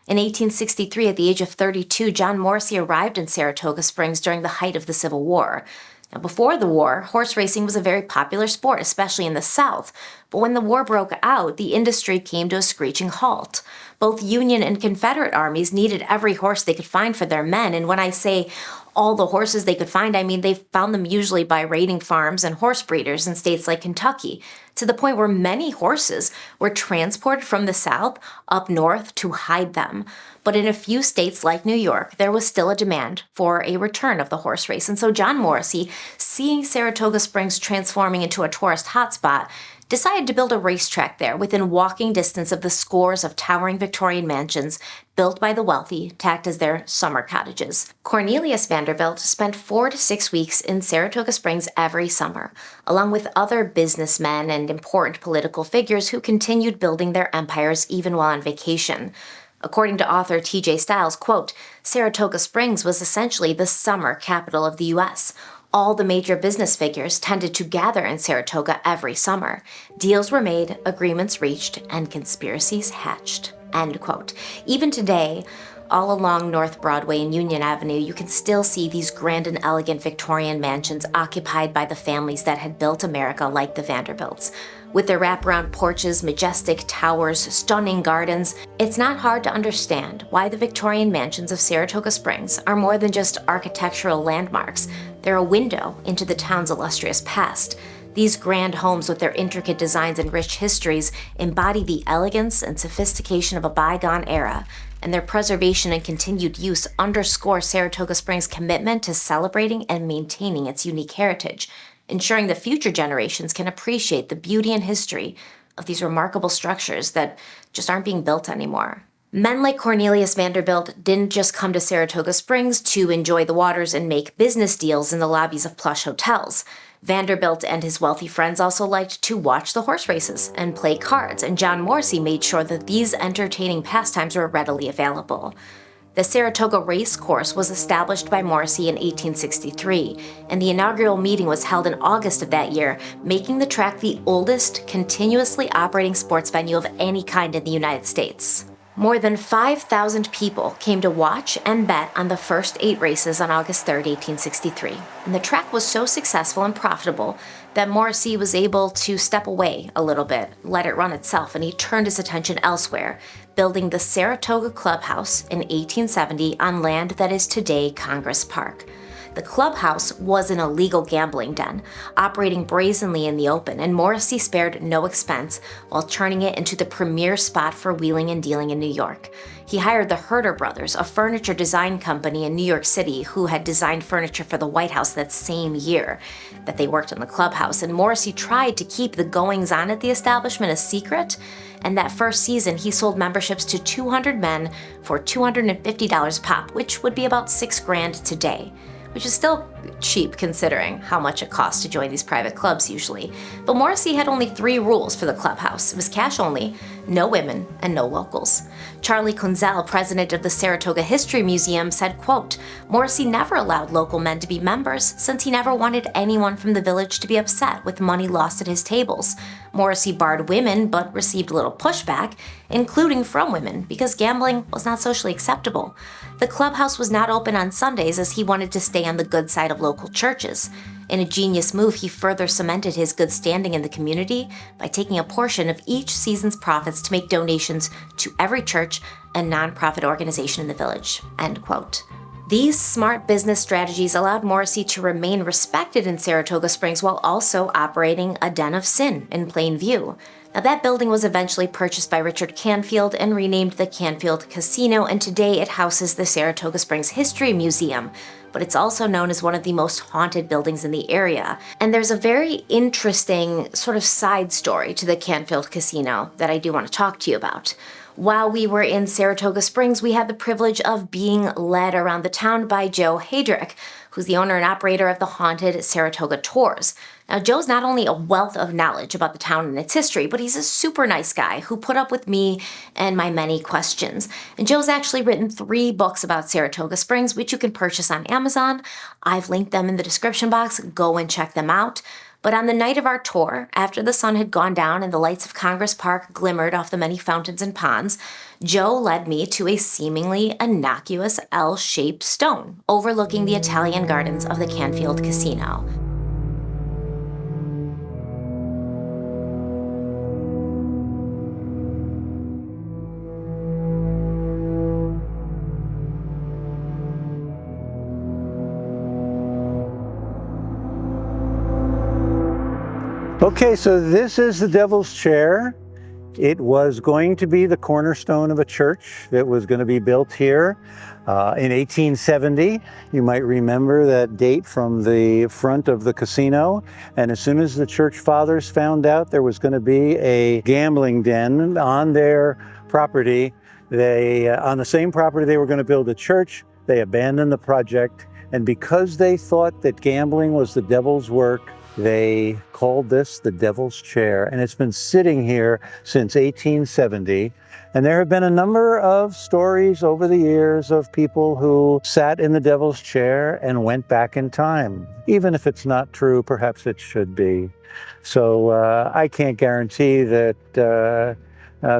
In 1863, at the age of 32, John Morrissey arrived in Saratoga Springs during the height of the Civil War. Now, before the war, horse racing was a very popular sport, especially in the South. But when the war broke out, the industry came to a screeching halt. Both Union and Confederate armies needed every horse they could find for their men, and when I say all the horses they could find, I mean they found them usually by raiding farms and horse breeders in states like Kentucky, to the point where many horses were transported from the South up north to hide them. But in a few states like New York, there was still a demand for a return of the horse race. And so John Morrissey, seeing Saratoga Springs transforming into a tourist hotspot, decided to build a racetrack there within walking distance of the scores of towering Victorian mansions built by the wealthy to act as their summer cottages. Cornelius Vanderbilt spent 4 to 6 weeks in Saratoga Springs every summer, along with other businessmen and important political figures who continued building their empires even while on vacation. According to author T.J. Stiles, quote, Saratoga Springs was essentially the summer capital of the U.S., all the major business figures tended to gather in Saratoga every summer. Deals were made, agreements reached, and conspiracies hatched. End quote. Even today, all along North Broadway and Union Avenue, you can still see these grand and elegant Victorian mansions occupied by the families that had built America like the Vanderbilts. With their wraparound porches, majestic towers, stunning gardens, it's not hard to understand why the Victorian mansions of Saratoga Springs are more than just architectural landmarks. They're a window into the town's illustrious past. These grand homes with their intricate designs and rich histories embody the elegance and sophistication of a bygone era, and their preservation and continued use underscore Saratoga Springs' commitment to celebrating and maintaining its unique heritage, ensuring that future generations can appreciate the beauty and history of these remarkable structures that just aren't being built anymore. Men like Cornelius Vanderbilt didn't just come to Saratoga Springs to enjoy the waters and make business deals in the lobbies of plush hotels. Vanderbilt and his wealthy friends also liked to watch the horse races and play cards, and John Morrissey made sure that these entertaining pastimes were readily available. The Saratoga Race Course was established by Morrissey in 1863, and the inaugural meeting was held in August of that year, making the track the oldest continuously operating sports venue of any kind in the United States. More than 5,000 people came to watch and bet on the first 8 races on August 3, 1863. And the track was so successful and profitable that Morrissey was able to step away a little bit, let it run itself, and he turned his attention elsewhere, building the Saratoga Clubhouse in 1870 on land that is today Congress Park. The clubhouse was an illegal gambling den, operating brazenly in the open, and Morrissey spared no expense while turning it into the premier spot for wheeling and dealing in New York. He hired the Herder Brothers, a furniture design company in New York City who had designed furniture for the White House that same year that they worked in the clubhouse, and Morrissey tried to keep the goings-on at the establishment a secret, and that first season he sold memberships to 200 men for $250 a pop, which would be about $6,000 today. Which is still cheap considering how much it costs to join these private clubs usually. But Morrissey had only 3 rules for the clubhouse. It was cash only, no women, and no locals. Charlie Kunzel, president of the Saratoga History Museum, said, quote, Morrissey never allowed local men to be members since he never wanted anyone from the village to be upset with money lost at his tables. Morrissey barred women but received little pushback, including from women, because gambling was not socially acceptable. The clubhouse was not open on Sundays as he wanted to stay on the good side of local churches. In a genius move, he further cemented his good standing in the community by taking a portion of each season's profits to make donations to every church and nonprofit organization in the village. End quote. These smart business strategies allowed Morrissey to remain respected in Saratoga Springs while also operating a den of sin in plain view. Now, that building was eventually purchased by Richard Canfield and renamed the Canfield Casino, and today it houses the Saratoga Springs History Museum, but it's also known as one of the most haunted buildings in the area. And there's a very interesting sort of side story to the Canfield Casino that I do want to talk to you about. While we were in Saratoga Springs, we had the privilege of being led around the town by Joe Heydrich, who's the owner and operator of the Haunted Saratoga Tours. Now, Joe's not only a wealth of knowledge about the town and its history, but he's a super nice guy who put up with me and my many questions. And Joe's actually written 3 books about Saratoga Springs, which you can purchase on Amazon. I've linked them in the description box. Go and check them out. But on the night of our tour, after the sun had gone down and the lights of Congress Park glimmered off the many fountains and ponds, Joe led me to a seemingly innocuous L-shaped stone overlooking the Italian gardens of the Canfield Casino. Okay, so this is the Devil's Chair. It was going to be the cornerstone of a church that was going to be built here in 1870. You might remember that date from the front of the casino. And as soon as the church fathers found out there was going to be a gambling den on their property, on the same property they were going to build a church, they abandoned the project. And because they thought that gambling was the devil's work, they called this the Devil's Chair, and it's been sitting here since 1870. And there have been a number of stories over the years of people who sat in the Devil's Chair and went back in time. Even if it's not true, perhaps it should be. So I can't guarantee that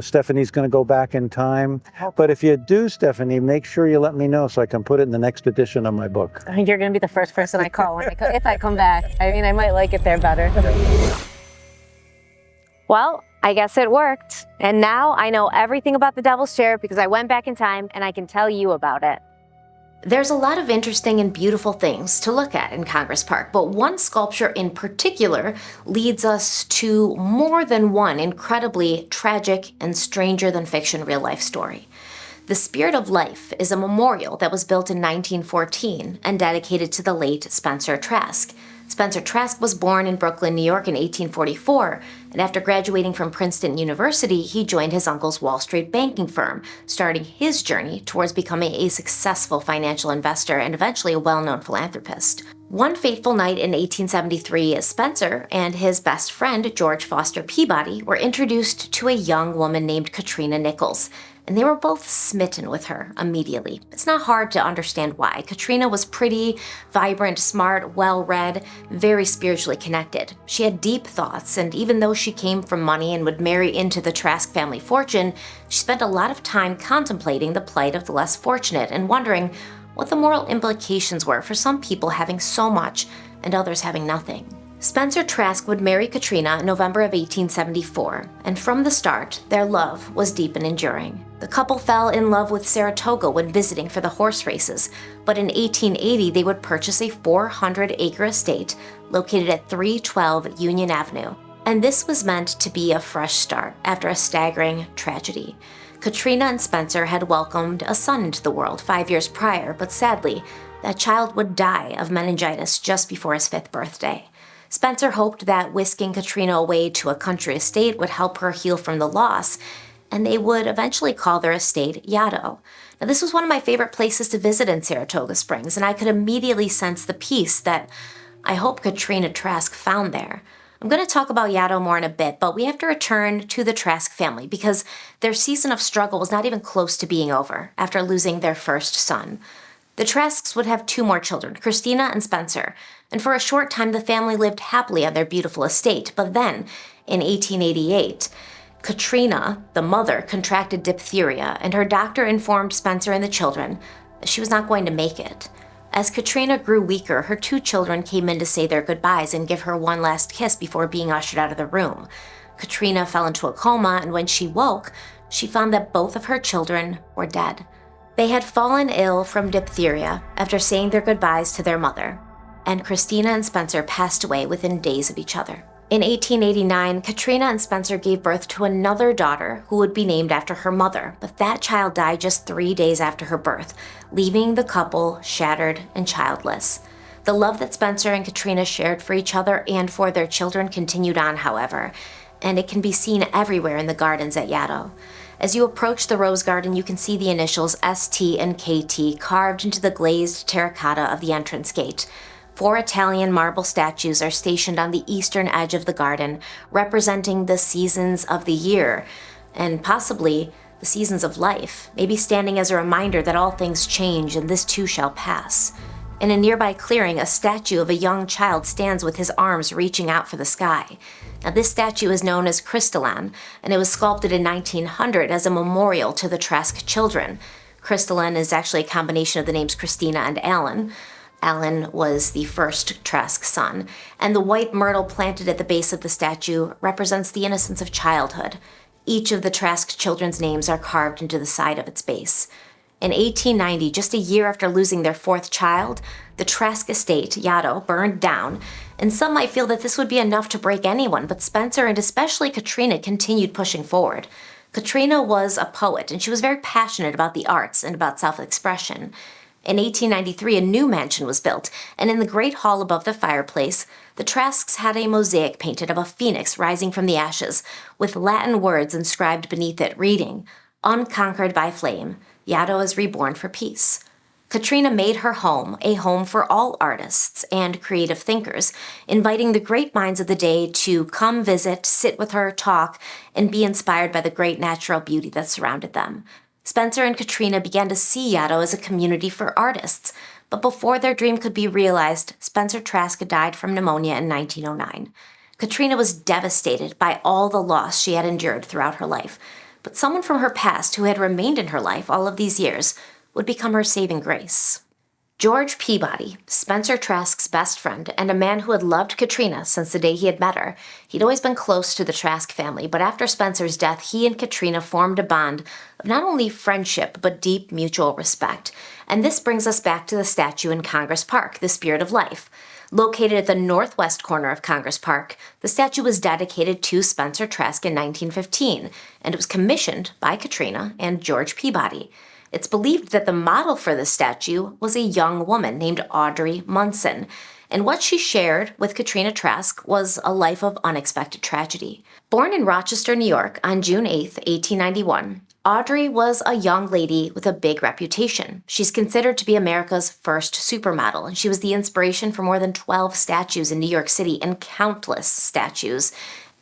Stephanie's going to go back in time. But if you do, Stephanie, make sure you let me know so I can put it in the next edition of my book. You're going to be the first person I call if I come back. I mean, I might like it there better. Well, I guess it worked. And now I know everything about the Devil's Chair because I went back in time and I can tell you about it. There's a lot of interesting and beautiful things to look at in Congress Park, but one sculpture in particular leads us to more than one incredibly tragic and stranger than fiction real-life story. The Spirit of Life is a memorial that was built in 1914 and dedicated to the late Spencer Trask. Spencer Trask was born in Brooklyn, New York in 1844, and after graduating from Princeton University, he joined his uncle's Wall Street banking firm, starting his journey towards becoming a successful financial investor and eventually a well-known philanthropist. One fateful night in 1873, Spencer and his best friend, George Foster Peabody, were introduced to a young woman named Katrina Nichols, and they were both smitten with her immediately. It's not hard to understand why. Katrina was pretty, vibrant, smart, well-read, very spiritually connected. She had deep thoughts, and even though she came from money and would marry into the Trask family fortune, she spent a lot of time contemplating the plight of the less fortunate and wondering what the moral implications were for some people having so much and others having nothing. Spencer Trask would marry Katrina in November of 1874, and from the start, their love was deep and enduring. The couple fell in love with Saratoga when visiting for the horse races, but in 1880 they would purchase a 400-acre estate located at 312 Union Avenue. And this was meant to be a fresh start after a staggering tragedy. Katrina and Spencer had welcomed a son into the world 5 years prior, but sadly, that child would die of meningitis just before his 5th birthday. Spencer hoped that whisking Katrina away to a country estate would help her heal from the loss, and they would eventually call their estate Yaddo. Now, this was one of my favorite places to visit in Saratoga Springs, and I could immediately sense the peace that I hope Katrina Trask found there. I'm going to talk about Yaddo more in a bit, but we have to return to the Trask family because their season of struggle was not even close to being over after losing their first son. The Trasks would have 2 more children, Christina and Spencer, and for a short time the family lived happily on their beautiful estate. But then, in 1888, Katrina, the mother, contracted diphtheria, and her doctor informed Spencer and the children that she was not going to make it. As Katrina grew weaker, her 2 children came in to say their goodbyes and give her one last kiss before being ushered out of the room. Katrina fell into a coma, and when she woke, she found that both of her children were dead. They had fallen ill from diphtheria after saying their goodbyes to their mother, and Christina and Spencer passed away within days of each other. In 1889, Katrina and Spencer gave birth to another daughter who would be named after her mother, but that child died just 3 days after her birth, leaving the couple shattered and childless. The love that Spencer and Katrina shared for each other and for their children continued on, however, and it can be seen everywhere in the gardens at Yaddo. As you approach the rose garden, you can see the initials ST and KT carved into the glazed terracotta of the entrance gate. 4 Italian marble statues are stationed on the eastern edge of the garden, representing the seasons of the year, and possibly the seasons of life, maybe standing as a reminder that all things change and this too shall pass. In a nearby clearing, a statue of a young child stands with his arms reaching out for the sky. Now, this statue is known as Crystalline, and it was sculpted in 1900 as a memorial to the Trask children. Crystalline is actually a combination of the names Christina and Alan. Alan was the first Trask son, and the white myrtle planted at the base of the statue represents the innocence of childhood. Each of the Trask children's names are carved into the side of its base. In 1890, just a year after losing their 4th child, the Trask estate, Yaddo, burned down, and some might feel that this would be enough to break anyone, but Spencer and especially Katrina continued pushing forward. Katrina was a poet, and she was very passionate about the arts and about self-expression. In 1893, a new mansion was built, and in the great hall above the fireplace, the Trasks had a mosaic painted of a phoenix rising from the ashes, with Latin words inscribed beneath it, reading, "Unconquered by flame, Yaddo is reborn for peace." Katrina made her home a home for all artists and creative thinkers, inviting the great minds of the day to come visit, sit with her, talk, and be inspired by the great natural beauty that surrounded them. Spencer and Katrina began to see Yaddo as a community for artists, but before their dream could be realized, Spencer Trask died from pneumonia in 1909. Katrina was devastated by all the loss she had endured throughout her life, but someone from her past who had remained in her life all of these years would become her saving grace. George Peabody, Spencer Trask's best friend, and a man who had loved Katrina since the day he had met her. He'd always been close to the Trask family, but after Spencer's death, he and Katrina formed a bond of not only friendship, but deep mutual respect. And this brings us back to the statue in Congress Park, the Spirit of Life. Located at the northwest corner of Congress Park, the statue was dedicated to Spencer Trask in 1915, and it was commissioned by Katrina and George Peabody. It's believed that the model for the statue was a young woman named Audrey Munson, and what she shared with Katrina Trask was a life of unexpected tragedy. Born in Rochester, New York on June 8, 1891, Audrey was a young lady with a big reputation. She's considered to be America's first supermodel, and she was the inspiration for more than 12 statues in New York City and countless statues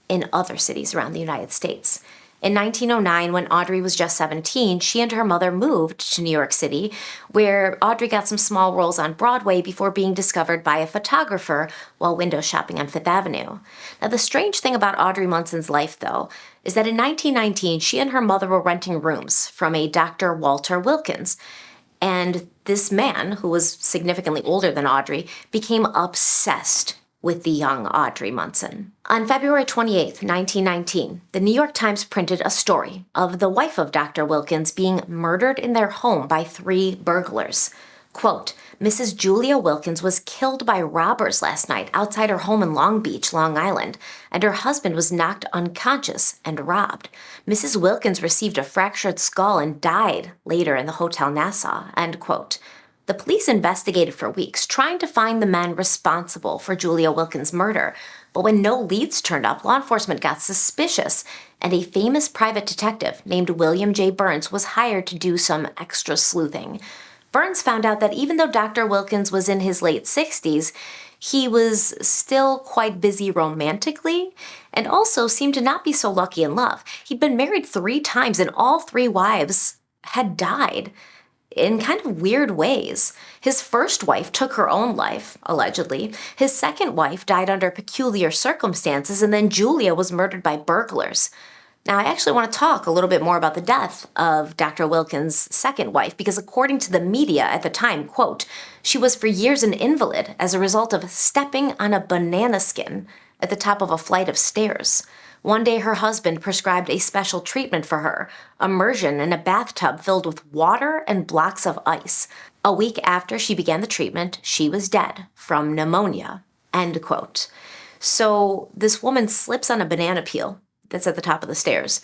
in other cities around the United States. In 1909, when Audrey was just 17, she and her mother moved to New York City, where Audrey got some small roles on Broadway before being discovered by a photographer while window shopping on Fifth Avenue. Now, the strange thing about Audrey Munson's life, though, is that in 1919, she and her mother were renting rooms from a Dr. Walter Wilkins. And this man, who was significantly older than Audrey, became obsessed with the young Audrey Munson. On February 28, 1919, the New York Times printed a story of the wife of Dr. Wilkins being murdered in their home by 3 burglars. Quote, Mrs. Julia Wilkins was killed by robbers last night outside her home in Long Beach, Long Island, and her husband was knocked unconscious and robbed. Mrs. Wilkins received a fractured skull and died later in the Hotel Nassau, end quote. The police investigated for weeks, trying to find the men responsible for Julia Wilkins' murder. But when no leads turned up, law enforcement got suspicious, and a famous private detective named William J. Burns was hired to do some extra sleuthing. Burns found out that even though Dr. Wilkins was in his late 60s, he was still quite busy romantically, and also seemed to not be so lucky in love. He'd been married 3 times, and all 3 wives had died in kind of weird ways. His first wife took her own life, allegedly. His second wife died under peculiar circumstances, and then Julia was murdered by burglars. Now, I actually want to talk a little bit more about the death of Dr. Wilkins' second wife, because according to the media at the time, quote, she was for years an invalid as a result of stepping on a banana skin at the top of a flight of stairs. One day, her husband prescribed a special treatment for her, immersion in a bathtub filled with water and blocks of ice. A week after she began the treatment, she was dead from pneumonia, end quote. So this woman slips on a banana peel that's at the top of the stairs,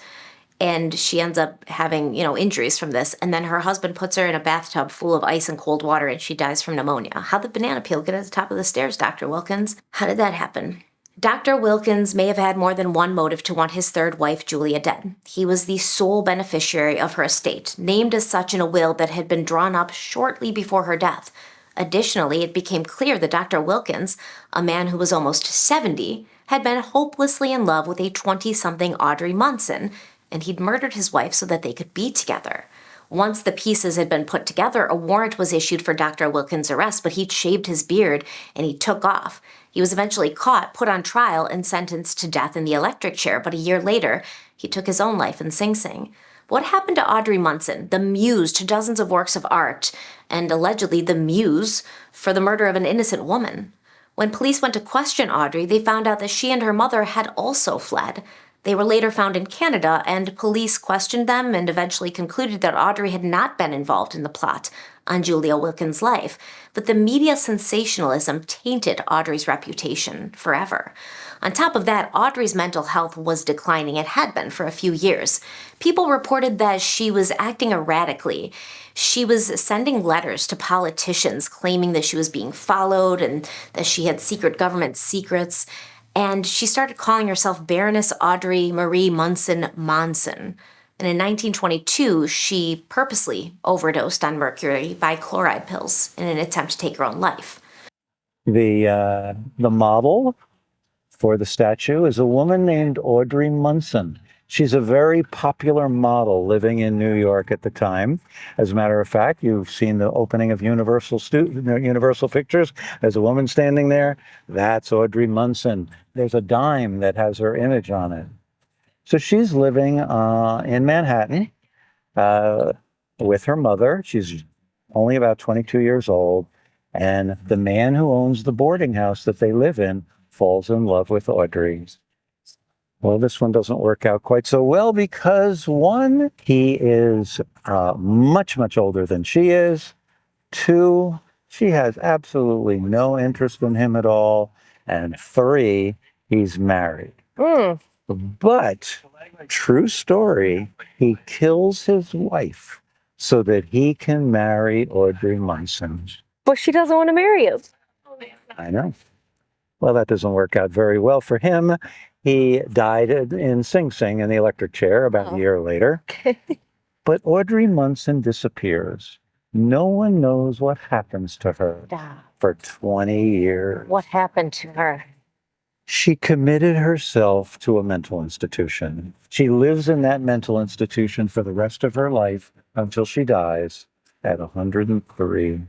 and she ends up having, injuries from this. And then her husband puts her in a bathtub full of ice and cold water, and she dies from pneumonia. How'd the banana peel get at the top of the stairs, Dr. Wilkins? How did that happen? Dr. Wilkins may have had more than one motive to want his third wife, Julia, dead. He was the sole beneficiary of her estate, named as such in a will that had been drawn up shortly before her death. Additionally, it became clear that Dr. Wilkins, a man who was almost 70, had been hopelessly in love with a 20-something Audrey Munson, and he'd murdered his wife so that they could be together. Once the pieces had been put together, a warrant was issued for Dr. Wilkins' arrest, but he'd shaved his beard and he took off. He was eventually caught, put on trial, and sentenced to death in the electric chair, but a year later, he took his own life in Sing Sing. What happened to Audrey Munson, the muse to dozens of works of art, and allegedly the muse for the murder of an innocent woman? When police went to question Audrey, they found out that she and her mother had also fled. They were later found in Canada, and police questioned them and eventually concluded that Audrey had not been involved in the plot on Julia Wilkins' life. But the media sensationalism tainted Audrey's reputation forever. On top of that, Audrey's mental health was declining. It had been for a few years. People reported that she was acting erratically. She was sending letters to politicians claiming that she was being followed and that she had secret government secrets. And she started calling herself Baroness Audrey Marie Munson Monson. And in 1922, she purposely overdosed on mercury by chloride pills in an attempt to take her own life. The model for the statue is a woman named Audrey Munson. She's a very popular model living in New York at the time. As a matter of fact, you've seen the opening of Universal Pictures. There's a woman standing there. That's Audrey Munson. There's a dime that has her image on it. So she's living in Manhattan with her mother. She's only about 22 years old. And the man who owns the boarding house that they live in falls in love with Audrey. Well, this one doesn't work out quite so well because, one, he is much, much older than she is. Two, she has absolutely no interest in him at all. And three, he's married. But, true story, he kills his wife so that he can marry Audrey Munson. But she doesn't want to marry him. I know. Well, that doesn't work out very well for him. He died in Sing Sing in the electric chair about a year later. But Audrey Munson disappears. No one knows what happens to her for 20 years. What happened to her? She committed herself to a mental institution. She lives in that mental institution for the rest of her life until she dies at 103.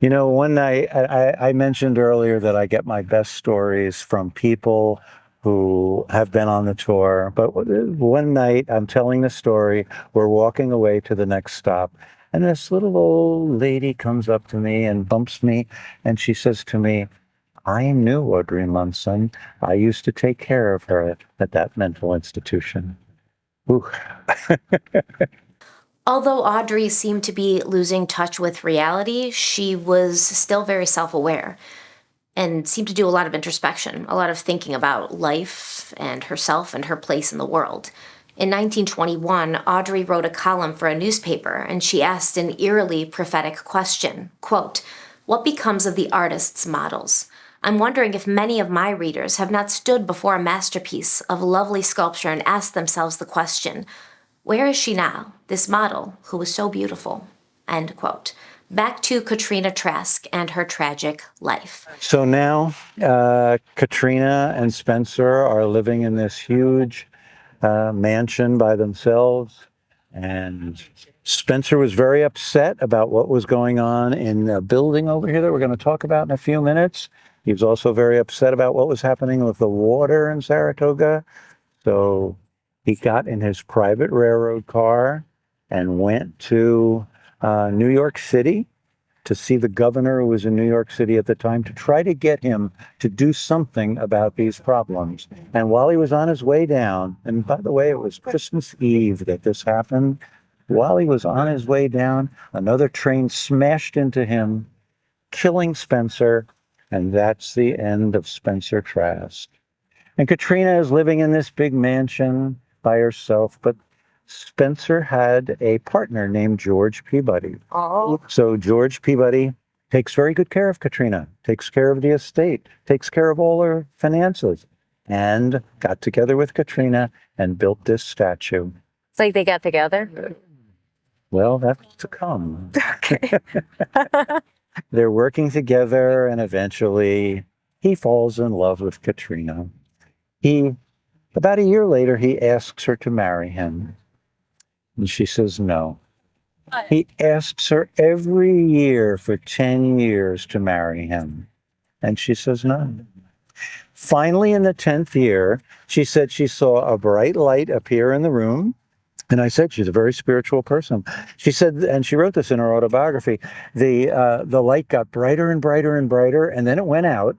You know, one night, I mentioned earlier that I get my best stories from people who have been on the tour. But one night, I'm telling the story, we're walking away to the next stop, and this little old lady comes up to me and bumps me, and she says to me, "I knew Audrey Munson. I used to take care of her at that mental institution." Ooh. Although Audrey seemed to be losing touch with reality, she was still very self-aware and seemed to do a lot of introspection, a lot of thinking about life and herself and her place in the world. In 1921, Audrey wrote a column for a newspaper, and she asked an eerily prophetic question, quote, "What becomes of the artist's models? I'm wondering if many of my readers have not stood before a masterpiece of lovely sculpture and asked themselves the question, where is she now, this model who was so beautiful?" End quote. Back to Katrina Trask and her tragic life. So now Katrina and Spencer are living in this huge mansion by themselves. And Spencer was very upset about what was going on in the building over here that we're going to talk about in a few minutes. He was also very upset about what was happening with the water in Saratoga. So he got in his private railroad car and went to New York City to see the governor who was in New York City at the time to try to get him to do something about these problems. And while he was on his way down, and by the way, it was Christmas Eve that this happened, while he was on his way down, another train smashed into him, killing Spencer, and that's the end of Spencer Trask. And Katrina is living in this big mansion by herself, but Spencer had a partner named George Peabody. Oh. So George Peabody takes very good care of Katrina, takes care of the estate, takes care of all her finances, and got together with Katrina and built this statue. It's like they got together. Well, that's to come. Okay. They're working together, and eventually he falls in love with Katrina. About a year later, he asks her to marry him, and she says no. He asks her every year for 10 years to marry him, and she says no. Finally, in the 10th year, she said she saw a bright light appear in the room. And I said, she's a very spiritual person. She said, and she wrote this in her autobiography, the light got brighter and brighter and brighter, and then it went out.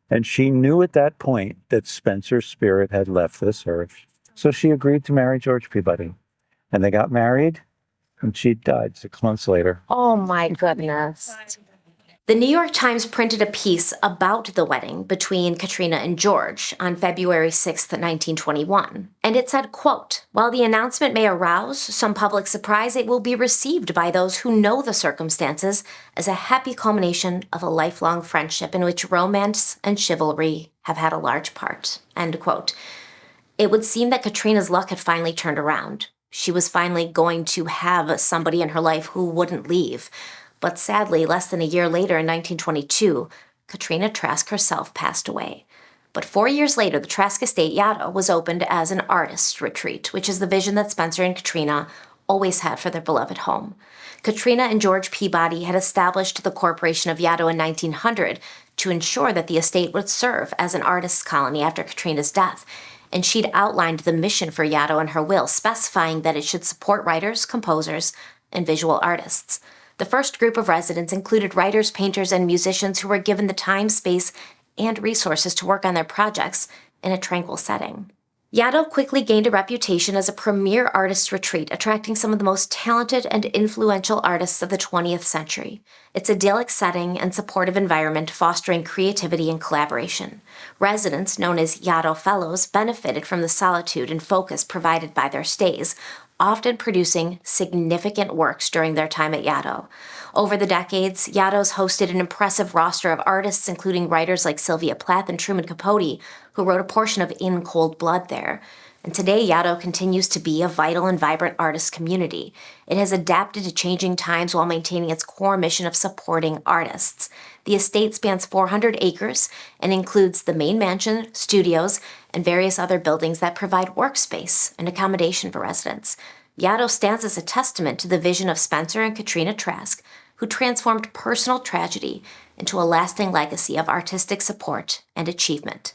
And she knew at that point that Spencer's spirit had left this earth. So she agreed to marry George Peabody. And they got married, and she died 6 months later. Oh my goodness. The New York Times printed a piece about the wedding between Katrina and George on February 6th, 1921. And it said, quote, "While the announcement may arouse some public surprise, it will be received by those who know the circumstances as a happy culmination of a lifelong friendship in which romance and chivalry have had a large part." End quote. It would seem that Katrina's luck had finally turned around. She was finally going to have somebody in her life who wouldn't leave. But sadly, less than a year later in 1922, Katrina Trask herself passed away. But 4 years later, the Trask estate, Yaddo, was opened as an artist's retreat, which is the vision that Spencer and Katrina always had for their beloved home. Katrina and George Peabody had established the Corporation of Yaddo in 1900 to ensure that the estate would serve as an artist's colony after Katrina's death, and she'd outlined the mission for Yaddo in her will, specifying that it should support writers, composers, and visual artists. The first group of residents included writers, painters, and musicians who were given the time, space, and resources to work on their projects in a tranquil setting. Yaddo quickly gained a reputation as a premier artist retreat, attracting some of the most talented and influential artists of the 20th century. Its idyllic setting and supportive environment fostering creativity and collaboration. Residents, known as Yaddo Fellows, benefited from the solitude and focus provided by their stays, often producing significant works during their time at Yaddo. Over the decades, Yaddo's hosted an impressive roster of artists, including writers like Sylvia Plath and Truman Capote, who wrote a portion of In Cold Blood there. And today, Yaddo continues to be a vital and vibrant artist community. It has adapted to changing times while maintaining its core mission of supporting artists. The estate spans 400 acres and includes the main mansion, studios, and various other buildings that provide workspace and accommodation for residents. Yaddo stands as a testament to the vision of Spencer and Katrina Trask, who transformed personal tragedy into a lasting legacy of artistic support and achievement.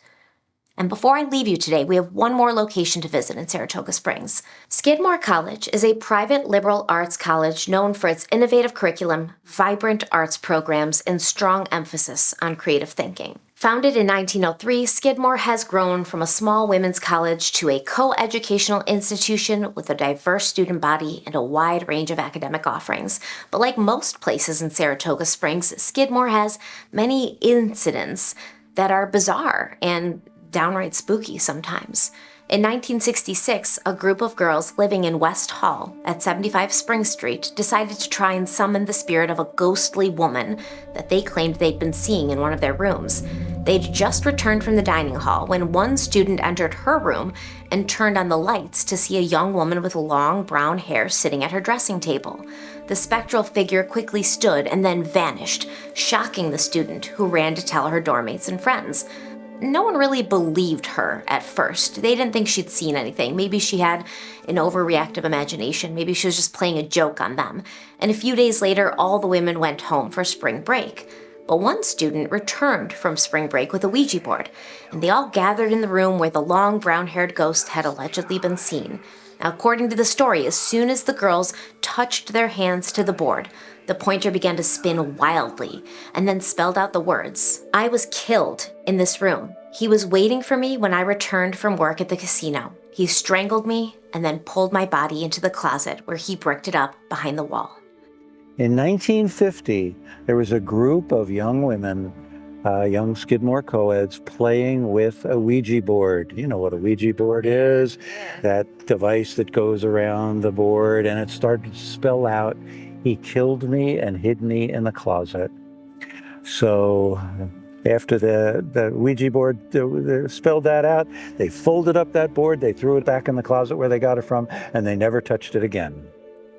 And before I leave you today, we have one more location to visit in Saratoga Springs. Skidmore College is a private liberal arts college known for its innovative curriculum, vibrant arts programs, and strong emphasis on creative thinking. Founded in 1903, Skidmore has grown from a small women's college to a co-educational institution with a diverse student body and a wide range of academic offerings. But like most places in Saratoga Springs, Skidmore has many incidents that are bizarre and downright spooky sometimes. In 1966, a group of girls living in West Hall at 75 Spring Street decided to try and summon the spirit of a ghostly woman that they claimed they'd been seeing in one of their rooms. They'd just returned from the dining hall when one student entered her room and turned on the lights to see a young woman with long brown hair sitting at her dressing table. The spectral figure quickly stood and then vanished, shocking the student, who ran to tell her dormmates and friends. No one really believed her at first. They didn't think she'd seen anything. Maybe she had an overreactive imagination. Maybe she was just playing a joke on them. And a few days later, all the women went home for spring break. But one student returned from spring break with a Ouija board, and they all gathered in the room where the long brown-haired ghost had allegedly been seen. Now, according to the story, as soon as the girls touched their hands to the board, the pointer began to spin wildly and then spelled out the words, "I was killed in this room. He was waiting for me when I returned from work at the casino. He strangled me and then pulled my body into the closet where he bricked it up behind the wall." In 1950, there was a group of young women, young Skidmore co-eds, playing with a Ouija board. You know what a Ouija board is? That device that goes around the board, and it started to spell out, "He killed me and hid me in the closet." So after the Ouija board they spelled that out, they folded up that board, they threw it back in the closet where they got it from, and they never touched it again.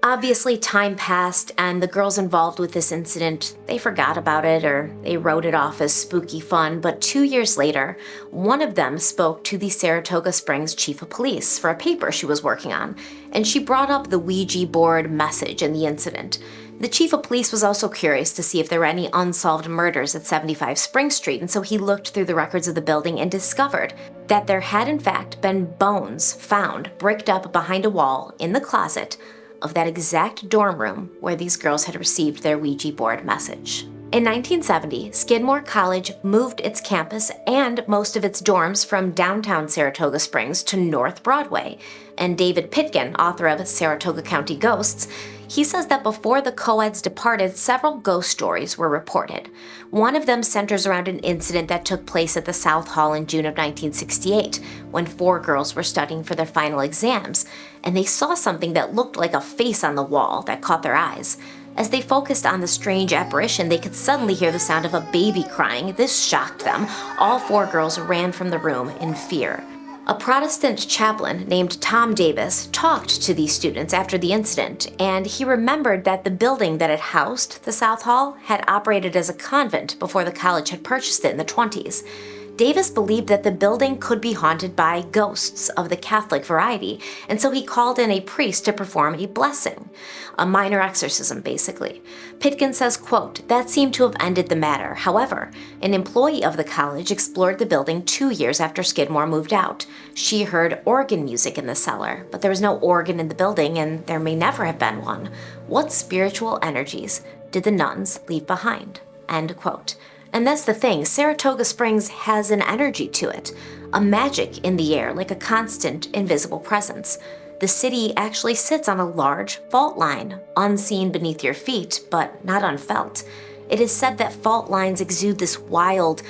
Obviously, time passed, and the girls involved with this incident, they forgot about it or they wrote it off as spooky fun. But 2 years later, one of them spoke to the Saratoga Springs chief of police for a paper she was working on, and she brought up the Ouija board message in the incident. The chief of police was also curious to see if there were any unsolved murders at 75 Spring Street, and so he looked through the records of the building and discovered that there had in fact been bones found bricked up behind a wall in the closet of that exact dorm room where these girls had received their Ouija board message. In 1970, Skidmore College moved its campus and most of its dorms from downtown Saratoga Springs to North Broadway. And David Pitkin, author of Saratoga County Ghosts, he says that before the co-eds departed, several ghost stories were reported. One of them centers around an incident that took place at the South Hall in June of 1968, when 4 girls were studying for their final exams, and they saw something that looked like a face on the wall that caught their eyes. As they focused on the strange apparition, they could suddenly hear the sound of a baby crying. This shocked them. All 4 girls ran from the room in fear. A Protestant chaplain named Tom Davis talked to these students after the incident, and he remembered that the building that had housed the South Hall had operated as a convent before the college had purchased it in the 20s. Davis believed that the building could be haunted by ghosts of the Catholic variety, and so he called in a priest to perform a blessing, a minor exorcism basically. Pitkin says, quote, "That seemed to have ended the matter. However, an employee of the college explored the building 2 years after Skidmore moved out. She heard organ music in the cellar, but there was no organ in the building and there may never have been one. What spiritual energies did the nuns leave behind?" End quote. And that's the thing, Saratoga Springs has an energy to it, a magic in the air, like a constant, invisible presence. The city actually sits on a large fault line, unseen beneath your feet, but not unfelt. It is said that fault lines exude this wild,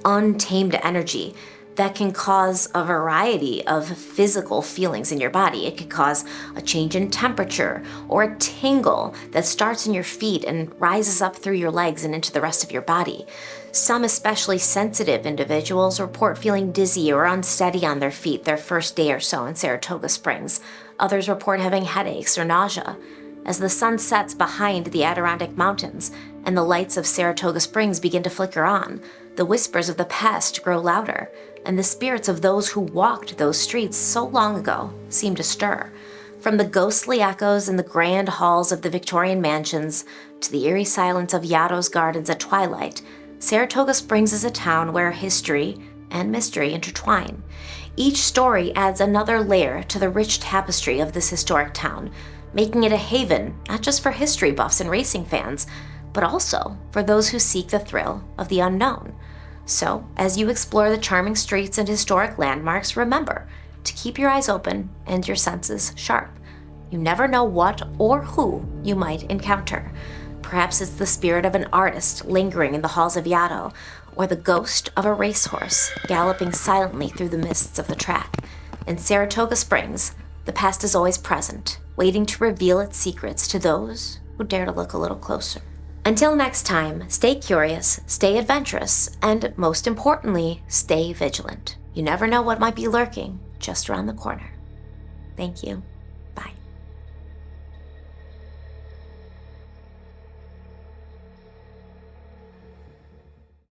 untamed energy that can cause a variety of physical feelings in your body. It could cause a change in temperature or a tingle that starts in your feet and rises up through your legs and into the rest of your body. Some especially sensitive individuals report feeling dizzy or unsteady on their feet their first day or so in Saratoga Springs. Others report having headaches or nausea. As the sun sets behind the Adirondack Mountains and the lights of Saratoga Springs begin to flicker on, the whispers of the past grow louder, and the spirits of those who walked those streets so long ago seem to stir. From the ghostly echoes in the grand halls of the Victorian mansions to the eerie silence of Yaddo's gardens at twilight, Saratoga Springs is a town where history and mystery intertwine. Each story adds another layer to the rich tapestry of this historic town, making it a haven not just for history buffs and racing fans, but also for those who seek the thrill of the unknown. So, as you explore the charming streets and historic landmarks, remember to keep your eyes open and your senses sharp. You never know what or who you might encounter. Perhaps it's the spirit of an artist lingering in the halls of Yaddo, or the ghost of a racehorse galloping silently through the mists of the track. In Saratoga Springs, the past is always present, waiting to reveal its secrets to those who dare to look a little closer. Until next time, stay curious, stay adventurous, and most importantly, stay vigilant. You never know what might be lurking just around the corner. Thank you.